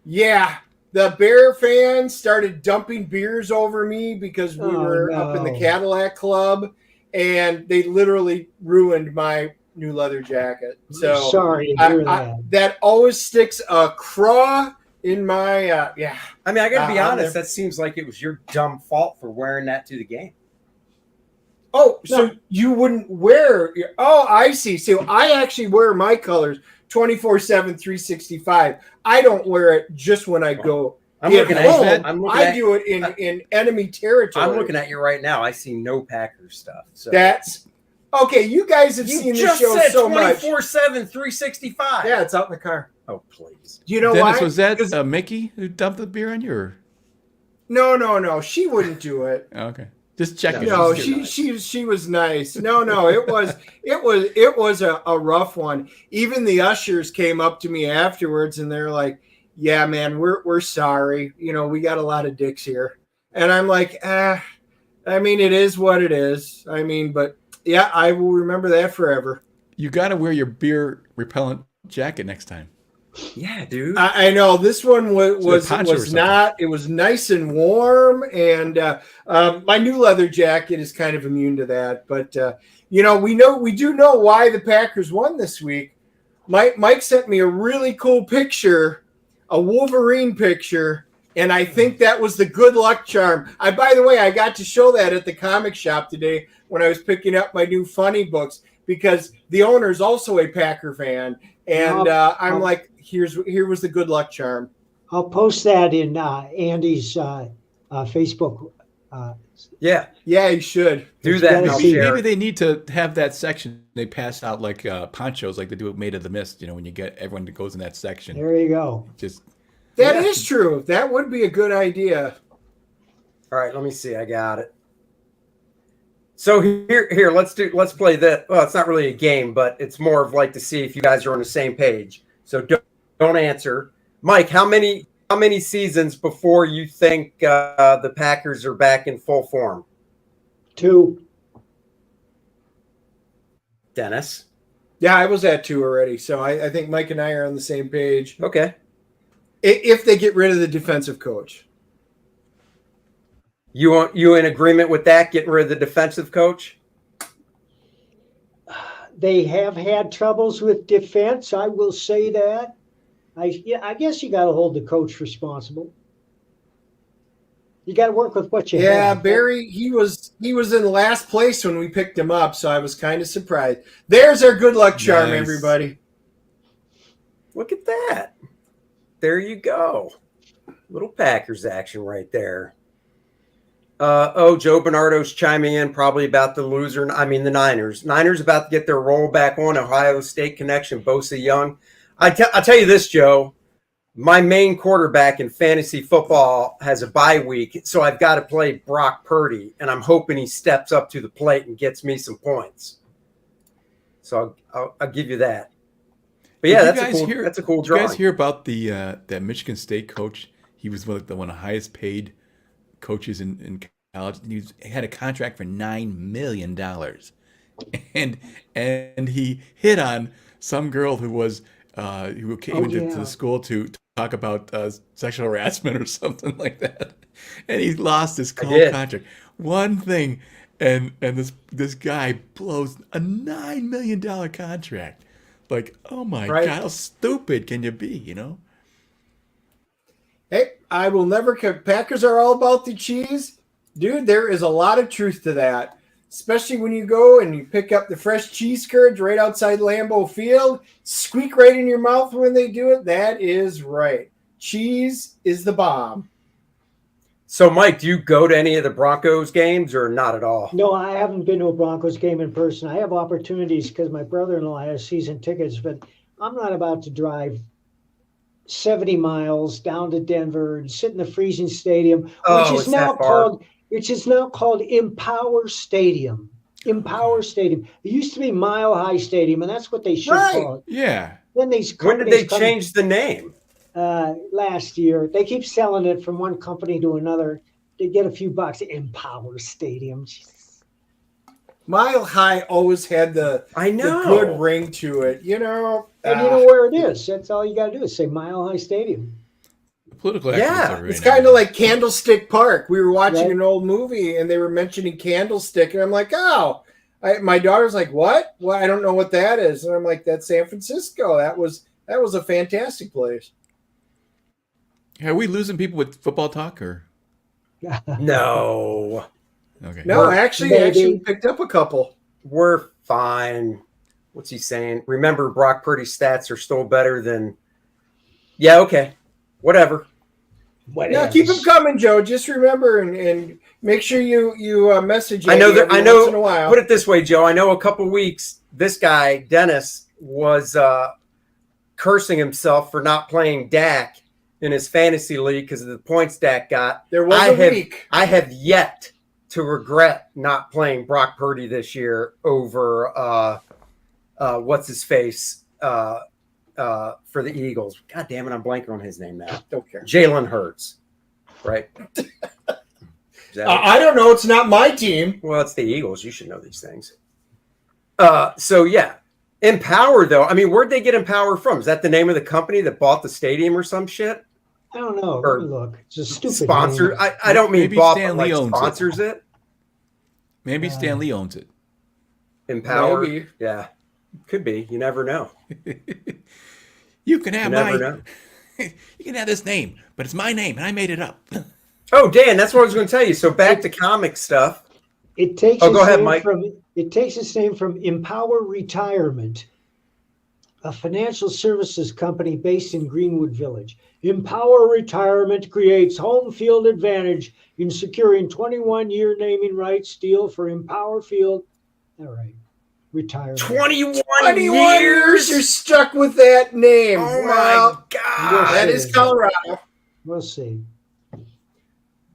yeah, the Bear fans started dumping beers over me because we were up in the
no.
Cadillac Club, and they literally ruined my new leather jacket. So
Sorry to hear that.
that always sticks a craw in my yeah.
I mean, I got to be
I'm
honest.
there.
That seems like it was your dumb fault for wearing that to the game.
Oh, so you wouldn't wear your, oh, I see. So I actually wear my colors 24/7, 365. I don't wear it just when I go.
I'm
at
looking
home.
at. I'm looking
I
at.
do it in enemy territory.
I'm looking at you right now. I see no Packers stuff. So
That's okay. You guys have
you
seen this
just
show
said
so much.
24/7, 365.
Yeah, it's out in the car.
Oh please.
You know
Dennis,
why?
was that
'Cause-
Mickey who dumped the beer on you? Or?
no. She wouldn't do it.
Oh, okay, just checking.
No,
She's too nice.
she was nice. No, it was a rough one. Even the ushers came up to me afterwards and they're like, "Yeah, man, we're sorry. You know, we got a lot of dicks here." And I'm like, I mean, it is what it is. I mean, but yeah, I will remember that forever.
You got to wear your beer repellent jacket next time.
Yeah, dude.
I know this one was
poncho or something.
not. It was nice and warm, and my new leather jacket is kind of immune to that. But we do know why the Packers won this week. Mike sent me a really cool picture, a Wolverine picture, and I think that was the good luck charm. By the way, I got to show that at the comic shop today when I was picking up my new funny books because the owner is also a Packer fan, and I'm like, here was the good luck charm.
I'll post that in Andy's Facebook.
Yeah,
Yeah, you should.
do
It's
that.
gotta
And I'll
see-
share
Maybe
it.
they need to have that section. They pass out like ponchos, like they do with Made of the Mist. You know, when you get everyone that goes in that section,
There you go.
just
That is true. That would be a good idea.
All right, let me see. I got it. So here, let's play that. Well, it's not really a game, but it's more of like to see if you guys are on the same page. So don't answer, Mike. How many seasons before you think the Packers are back in full form?
2.
Dennis.
Yeah, I was at 2 already. So I think Mike and I are on the same page.
Okay.
If they get rid of the defensive coach.
You in agreement with that? Getting rid of the defensive coach?
They have had troubles with defense. I will say that. I guess you got to hold the coach responsible. You got to work with what you have.
Yeah, Barry, he was in last place when we picked him up, so I was kind of surprised. There's our good luck charm,
Nice.
everybody.
Look at that. There you go. Little Packers action right there. Joe Bernardo's chiming in probably about the Niners. Niners about to get their roll back on. Ohio State connection, Bosa Young. I'll tell you this, Joe. My main quarterback in fantasy football has a bye week, so I've got to play Brock Purdy, and I'm hoping he steps up to the plate and gets me some points. So I'll give you that. But yeah, that's a cool
Did you
drawing.
guys hear about the that Michigan State coach? He was one of the highest paid coaches in college. He had a contract for $9 million, and he hit on some girl who was who came into the school to talk about sexual harassment or something like that, and he lost his whole contract. One thing, and this guy blows a $9 million contract. Like, oh my God, how stupid can you be? You know.
Hey, I will never. Packers are all about the cheese, dude. There is a lot of truth to that, especially when you go and you pick up the fresh cheese curds right outside Lambeau Field. Squeak right in your mouth when they do it. That is right. Cheese is the bomb.
So, Mike, do you go to any of the Broncos games or not at all?
No, I haven't been to a Broncos game in person. I have opportunities because my brother-in-law has season tickets, but I'm not about to drive 70 miles down to Denver and sit in the freezing stadium, which is now called Empower Stadium. Empower Stadium. It used to be Mile High Stadium, and that's what they should call it.
Yeah.
Then
when did they change the name?
Last year. They keep selling it from one company to another. They get a few bucks. Empower Stadium. Jesus.
Mile High always had the good ring to it, you know.
And you know where it is. That's all you got to do is say Mile High Stadium.
Political
it's kind of like Candlestick Park. We were watching an old movie and they were mentioning Candlestick, and I'm like, my daughter's like, what? Well, I don't know what that is, and I'm like, that's San Francisco. That was a fantastic place.
Are we losing people with football talk or?
No.
Okay.
No, actually, we picked up a couple.
We're fine. What's he saying? Remember, Brock Purdy's stats are still better than. Yeah. Okay. Whatever.
Yeah, keep them coming, Joe. Just remember and make sure you message.
I know that. I know.
Once in a while.
Put it this way, Joe. I know a couple weeks. This guy Dennis was cursing himself for not playing Dak in his fantasy league because of the points Dak got.
There was a week.
I have yet to regret not playing Brock Purdy this year over what's his face for the Eagles. God damn it, I'm blanking on his name now.
Don't care.
Jalen Hurts, right?
I don't know. It's not my team.
Well, it's the Eagles. You should know these things. So yeah. Empower, though. I mean, where'd they get Empower from? Is that the name of the company that bought the stadium or some shit?
I don't know.
Or
look, it's a stupid
sponsor.
name.
I don't mean
Maybe
bought,
Stan
but
Lee
like
owns
sponsors it.
Maybe Stan Lee owns it.
Empower.
Maybe.
Yeah, could be. You never know.
You can have
know.
You can have this name, but it's my name, and I made it up.
Oh, Dan, that's what I was going to tell you. So back to comic stuff.
It takes
go ahead, Mike.
It takes its name from Empower Retirement, a financial services company based in Greenwood Village. Empower Retirement creates home field advantage in securing 21-year naming rights deal for Empower Field. All right. Retirement.
21
years you're stuck with that name.
Oh, my God.
That is Colorado.
We'll see.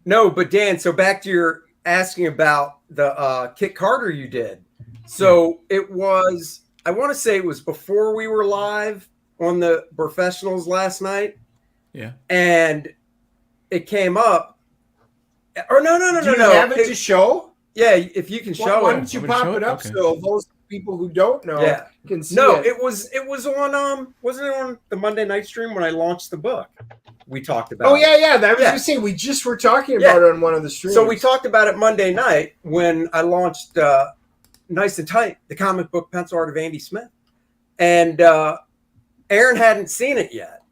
No, but Dan, so back to your asking about the Kit Carter you did. So it was, I want to say it was before we were live on the professionals last night.
Yeah.
And it came up. Or no.
Do you have it to show?
Yeah, if you can show
Why
it.
don't you
Want me to
pop
show
it
it?
up
Okay.
so those people who don't know
Yeah.
can see
No,
it?
it was on wasn't it on the Monday night stream when I launched the book? We talked about
Oh
it.
yeah. That was
Yeah.
just saying we just were talking about it on one of the streams.
So we talked about it Monday night when I launched Nice and Tight, the comic book pencil art of Andy Smith. And Aaron hadn't seen it yet.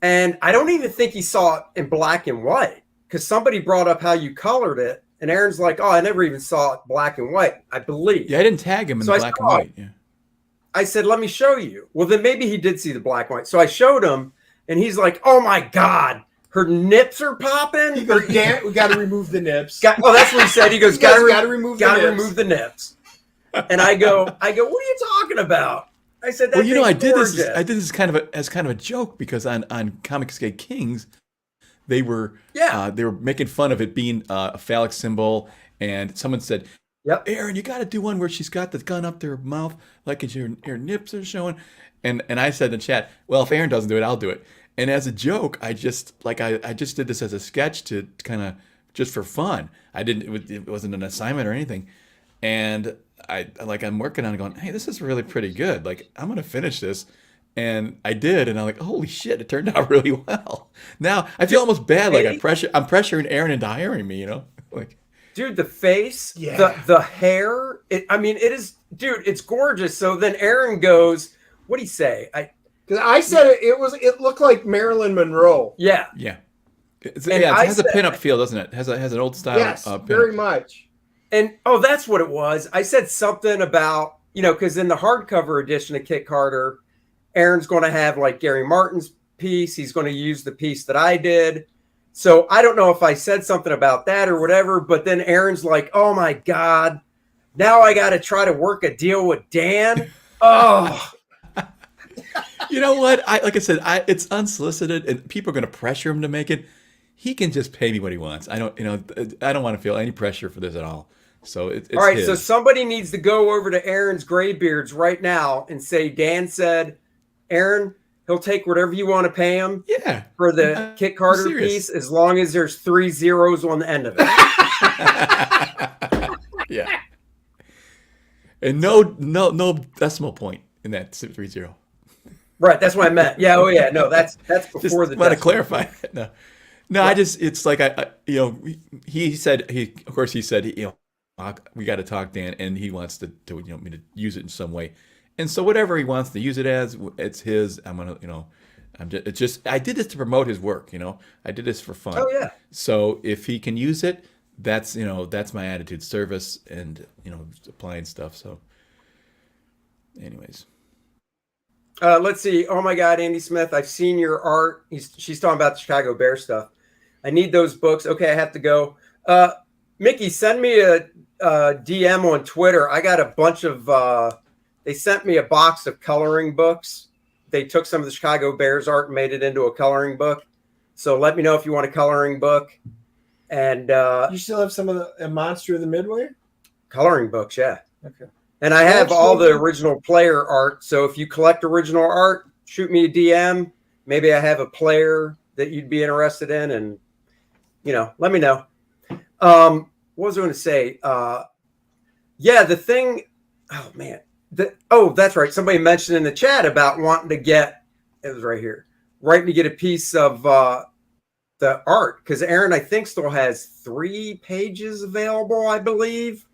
And I don't even think he saw it in black and white because somebody brought up how you colored it. And Aaron's like, oh, I never even saw it black and white, I believe.
Yeah, I didn't tag him in
So
the
I
black and
saw
white. Yeah.
I said, let me show you. Well, then maybe he did see the black and white. So I showed him, and he's like, oh, my God, her nips are popping?
He goes, Dan, we got to remove the nips.
That's what he said. He goes,
Got to remove the nips.
remove the nips. And I go, what are you talking about? I said, that
Well, you know,
thing's gorgeous.
I did this kind of a joke because on Comics Gate Kings, they were making fun of it being a phallic symbol, and someone said,
Yep.
Aaron, you got to do one where she's got the gun up their mouth, like her nips are showing. And I said in the chat, well, if Aaron doesn't do it, I'll do it. And as a joke, I just did this as a sketch to kind of just for fun. It wasn't an assignment or anything. And I'm working on it going, hey, this is really pretty good. Like, I'm going to finish this. And I did. And I'm like, holy shit, it turned out really well. Now I feel almost bad. Like I'm pressuring Aaron into hiring me, like,
dude, the face, the hair. It is, dude, it's gorgeous. So then Aaron goes, what'd he say?
Because I said it looked like Marilyn Monroe.
Yeah.
Yeah. It
I
has
said-
a pinup feel, doesn't it? It has an old style.
Yes,
pinup.
very much.
And that's what it was. I said something about, because in the hardcover edition of Kit Carter, Aaron's going to have like Gary Martin's piece. He's going to use the piece that I did. So I don't know if I said something about that or whatever, but then Aaron's like, oh my God, now I got to try to work a deal with Dan. Oh,
You know what? Like I said, it's unsolicited, and people are going to pressure him to make it. He can just pay me what he wants. I don't want to feel any pressure for this at all. So it's
all right.
his.
So somebody needs to go over to Aaron's Graybeards right now and say, Dan said, Aaron, he'll take whatever you want to pay him.
Yeah.
For the Kit Carter
serious.
piece, as long as there's 3 zeros on the end of it.
Yeah. And no decimal point in that 3-0.
Right, that's what I meant. Yeah, oh yeah, no, that's
Just
before the.
want to
decimal.
clarify. No, right. It's like he said we got to talk, Dan, and he wants to me to use it in some way, and so whatever he wants to use it as, it's his. I'm gonna I did this to promote his work. I did this for fun.
Oh yeah.
So if he can use it, that's my attitude, service, and applying stuff. So, anyways.
Let's see. Oh my God, Andy Smith, I've seen your art. She's talking about the Chicago Bear stuff. I need those books. Okay, I have to go. Mickey, send me a DM on Twitter. I got a bunch of. They sent me a box of coloring books. They took some of the Chicago Bears art and made it into a coloring book. So let me know if you want a coloring book. And
You still have some of the Monster of the Midway?
coloring books, yeah.
Okay.
And I have all the
Actually-
original player art. So if you collect original art, shoot me a DM. Maybe I have a player that you'd be interested in, and let me know. What was I going to say? The thing. Oh man. That's right. Somebody mentioned in the chat about wanting to get. It was right here. Wanting to get a piece of the art because Aaron, I think, still has 3 pages available. I believe.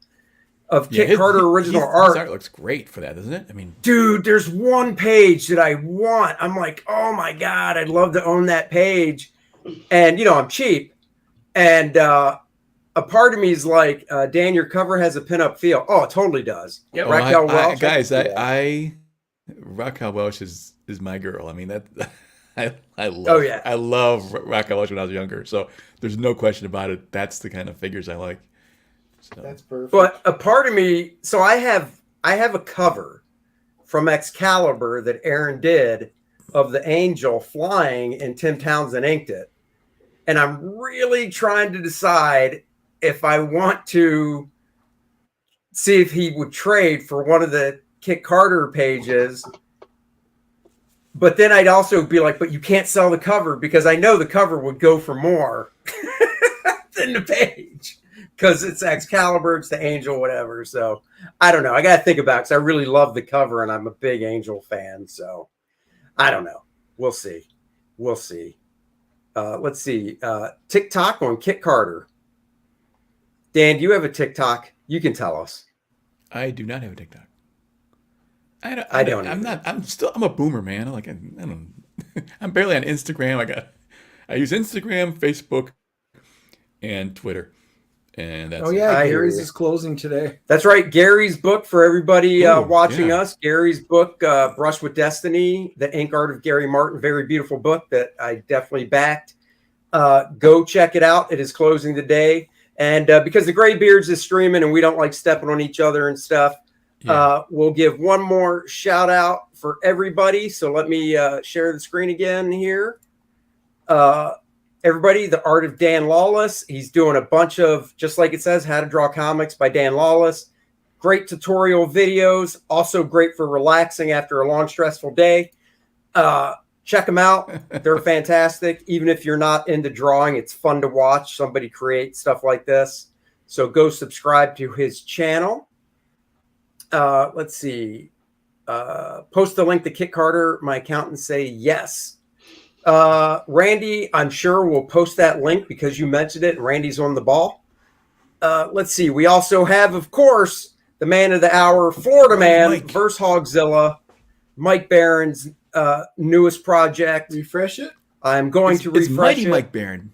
Of Kit Carter original art.
His art looks great for that, doesn't it? I mean,
dude, there's one page that I want. I'm like, oh my God, I'd love to own that page. And, I'm cheap. And a part of me is like, Dan, your cover has a pinup feel. Oh, it totally does.
Yep.
Raquel Welch.
Raquel Welch is my girl. I mean, that I love.
Oh, yeah.
I love Raquel Welch when I was younger. So there's no question about it. That's the kind of figures I like. So.
That's perfect.
But a part of me, so I have a cover from Excalibur that Aaron did of the angel flying, and Tim Townsend inked it. and I'm really trying to decide if I want to see if he would trade for one of the Kit Carter pages. But then I'd also be like, but you can't sell the cover, because I know the cover would go for more than the page, because it's Excalibur, it's the Angel, whatever. So I don't know. I got to think about it, because I really love the cover and I'm a big Angel fan. So I don't know. We'll see. We'll see. Let's see. TikTok on Kit Carter. Dan, do you have a TikTok? You can tell us.
I do not have a TikTok. I'm a boomer, man. I don't. I'm barely on Instagram. I use Instagram, Facebook, and Twitter, and that's.
Oh yeah,
it.
Gary's is closing today.
That's right. Gary's book for everybody watching
yeah.
us. Gary's book, Brush with Destiny, The Ink Art of Gary Martin. Very beautiful book that I definitely backed. Go check it out. It is closing today. And because the Graybeards is streaming and we don't like stepping on each other and stuff, we'll give one more shout out for everybody. So let me share the screen again here. Everybody, The Art of Dan Lawless. He's doing a bunch of, just like it says, How to Draw Comics by Dan Lawless. Great tutorial videos. Also great for relaxing after a long, stressful day. Check them out. They're fantastic. Even if you're not into drawing, it's fun to watch somebody create stuff like this. So go subscribe to his channel. Let's see. Post the link to Kit Carter. My accountants say yes. Randy, I'm sure will post that link because you mentioned it. Randy's on the ball. Let's see. We also have, of course, the man of the hour, Florida Man versus Hogzilla, Mike Barron's newest project.
Refresh it.
I'm going to refresh
Mighty
it.
Mike Barron.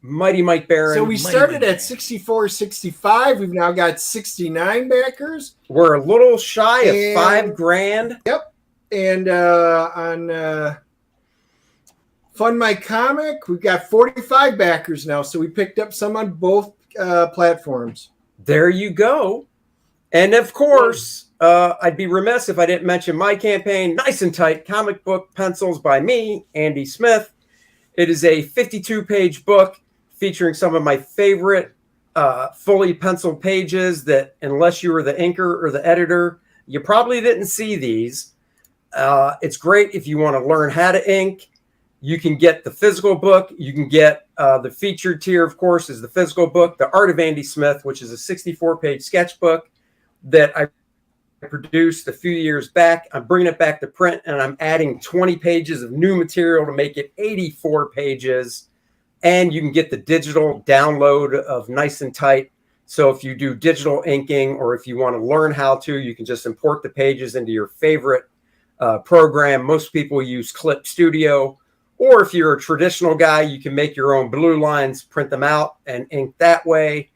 Mighty Mike Barron.
So we started at 64, 65. We've now got 69 backers.
We're a little shy of $5,000.
Yep. And on Fund My Comic, we've got 45 backers now. So we picked up some on both platforms.
There you go. And of course, I'd be remiss if I didn't mention my campaign, Nice and Tight, comic book pencils by me, Andy Smith. It is a 52-page book featuring some of my favorite fully penciled pages that, unless you were the inker or the editor, you probably didn't see these. It's great if you want to learn how to ink. You can get the physical book. You can get the featured tier, of course, is the physical book, The Art of Andy Smith, which is a 64-page sketchbook that I produced a few years back. I'm bringing it back to print, and I'm adding 20 pages of new material to make it 84 pages. And you can get the digital download of Nice and Tight. So if you do digital inking, or if you want to learn how to, you can just import the pages into your favorite program. Most people use Clip Studio. Or if you're a traditional guy, you can make your own blue lines, print them out, and ink that way.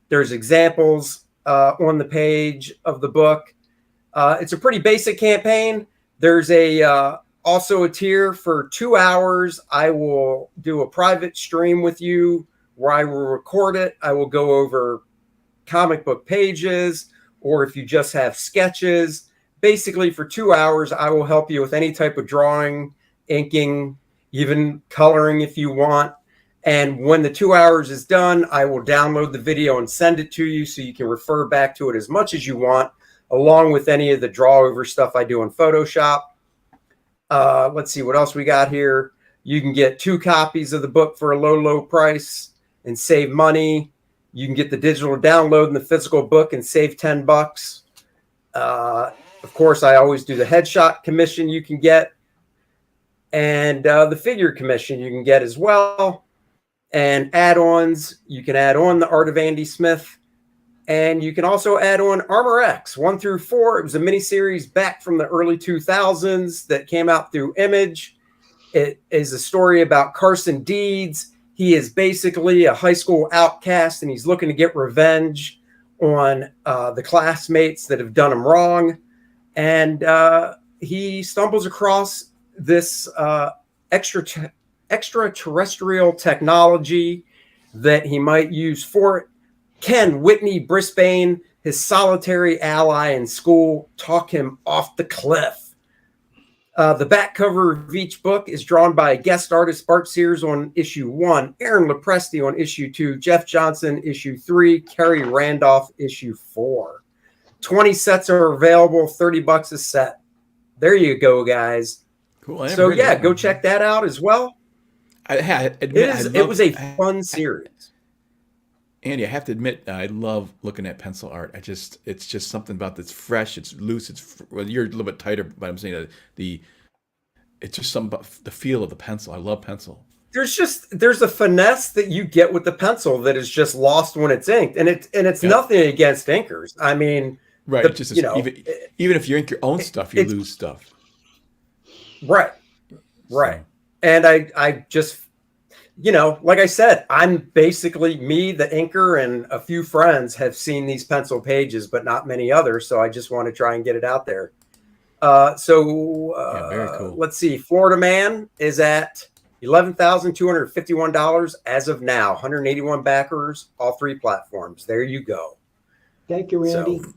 There's examples on the page of the book. It's a pretty basic campaign. There's also a tier for 2 hours. I will do a private stream with you where I will record it. I will go over comic book pages, or if you just have sketches. Basically, for 2 hours, I will help you with any type of drawing, inking, even coloring if you want. And when the 2 hours is done, I will download the video and send it to you so you can refer back to it as much as you want, along with any of the draw over stuff I do in Photoshop. Let's see what else we got here. You can get 2 copies of the book for a low, low price and save money. You can get the digital download and the physical book and save $10. Of course, I always do the headshot commission you can get, and the figure commission you can get as well. And add-ons, you can add on The Art of Andy Smith, and you can also add on Armor X 1 through 4. It was a miniseries back from the early 2000s that came out through Image. It is a story about Carson Deeds. He is basically a high school outcast, and he's looking to get revenge on the classmates that have done him wrong. And he stumbles across this extraterrestrial technology that he might use for it. Can Whitney Brisbane, his solitary ally in school, talk him off the cliff? The back cover of each book is drawn by guest artist Bart Sears on issue 1, Aaron Lopresti on issue 2, Jeff Johnson issue 3, Kerry Randolph issue 4. 20 sets are available, $30 a set. There you go, guys.
Cool.
So yeah, go check that out as well. It was a fun series.
Andy, I have to admit, I love looking at pencil art. It's just something about that's fresh. It's loose. Well, you're a little bit tighter, but I'm saying it's just something about the feel of the pencil. I love pencil.
There's a finesse that you get with the pencil that is just lost when it's inked, and it's nothing against inkers. I mean,
right? Even if you ink your own stuff, you lose stuff.
Right.
So.
And I just, like I said, I'm basically me, the inker, and a few friends have seen these pencil pages, but not many others. So I just want to try and get it out there.
Very cool.
Let's see. Florida Man is at $11,251 as of now. 181 backers, all 3 platforms. There you go.
Thank you, Randy.
So,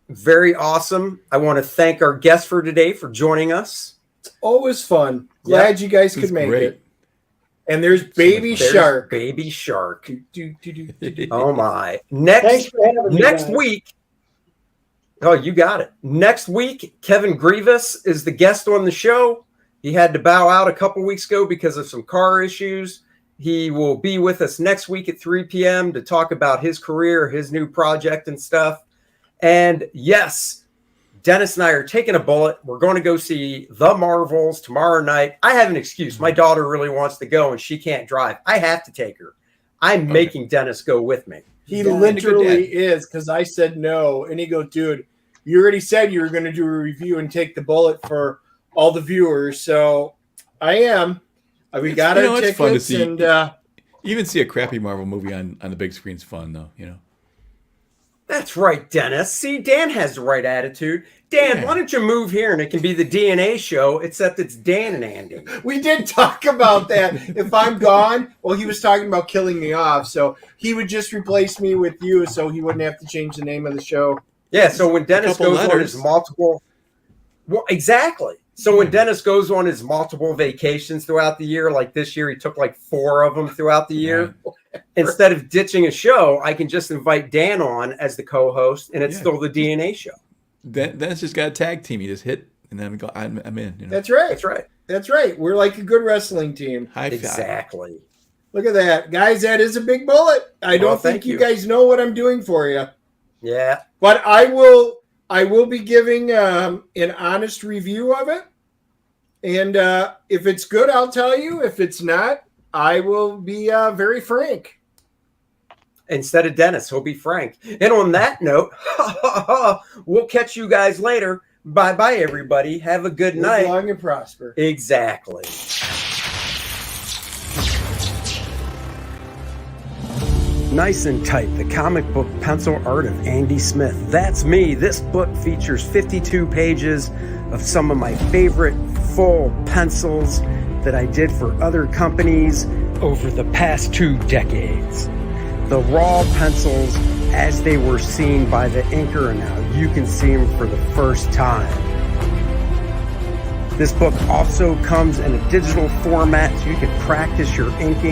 very awesome. I want to thank our guest for today for joining us.
It's always fun. Glad you guys could make it. And there's Baby Shark.
Baby Shark.
Do.
Oh my.
Thanks for having me,
next
guys.
week. Oh, you got it. Next week, Kevin Grievous is the guest on the show. He had to bow out a couple weeks ago because of some car issues. He will be with us next week at 3 p.m. to talk about his career, his new project and stuff. And yes, Dennis and I are taking a bullet. We're going to go see The Marvels tomorrow night. I have an excuse. My daughter really wants to go and she can't drive. I have to take her. I'm making Dennis go with me.
He literally is, because I said no. And he goes, dude, you already said you were going to do a review and take the bullet for all the viewers. So I am. We got our tickets.
Fun to see.
And
even see a crappy Marvel movie on the big screen's fun, though,
That's right, Dennis. See, Dan has the right attitude. Dan, why don't you move here and it can be the DNA show, except it's Dan and Andy.
we did talk about that. If I'm gone, well, he was talking about killing me off. So he would just replace me with you so he wouldn't have to change the name of the show.
Yeah, so when Dennis goes on his multiple... Well, exactly. So when Dennis goes on his multiple vacations throughout the year, like this year, he took like 4 of them throughout the year. Instead of ditching a show, I can just invite Dan on as the co-host, and it's still the DNA show.
Dennis just got a tag team. He just hit, and then I'm in.
That's right.
That's right.
That's right. We're like a good wrestling team.
High five.
Exactly.
Look at that. Guys, that is a big bullet. I don't think you guys know what I'm doing for you.
Yeah.
But I will be giving an honest review of it. And if it's good, I'll tell you. If it's not, I will be very frank.
Instead of Dennis, he'll be Frank. And on that note, we'll catch you guys later. Bye-bye, everybody. Have a good night.
Live long and prosper.
Exactly. Nice and Tight, the comic book pencil art of Andy Smith. That's me. This book features 52 pages of some of my favorite full pencils that I did for other companies over the past 2 decades. The raw pencils as they were seen by the inker, and now you can see them for the first time. This book also comes in a digital format so you can practice your inking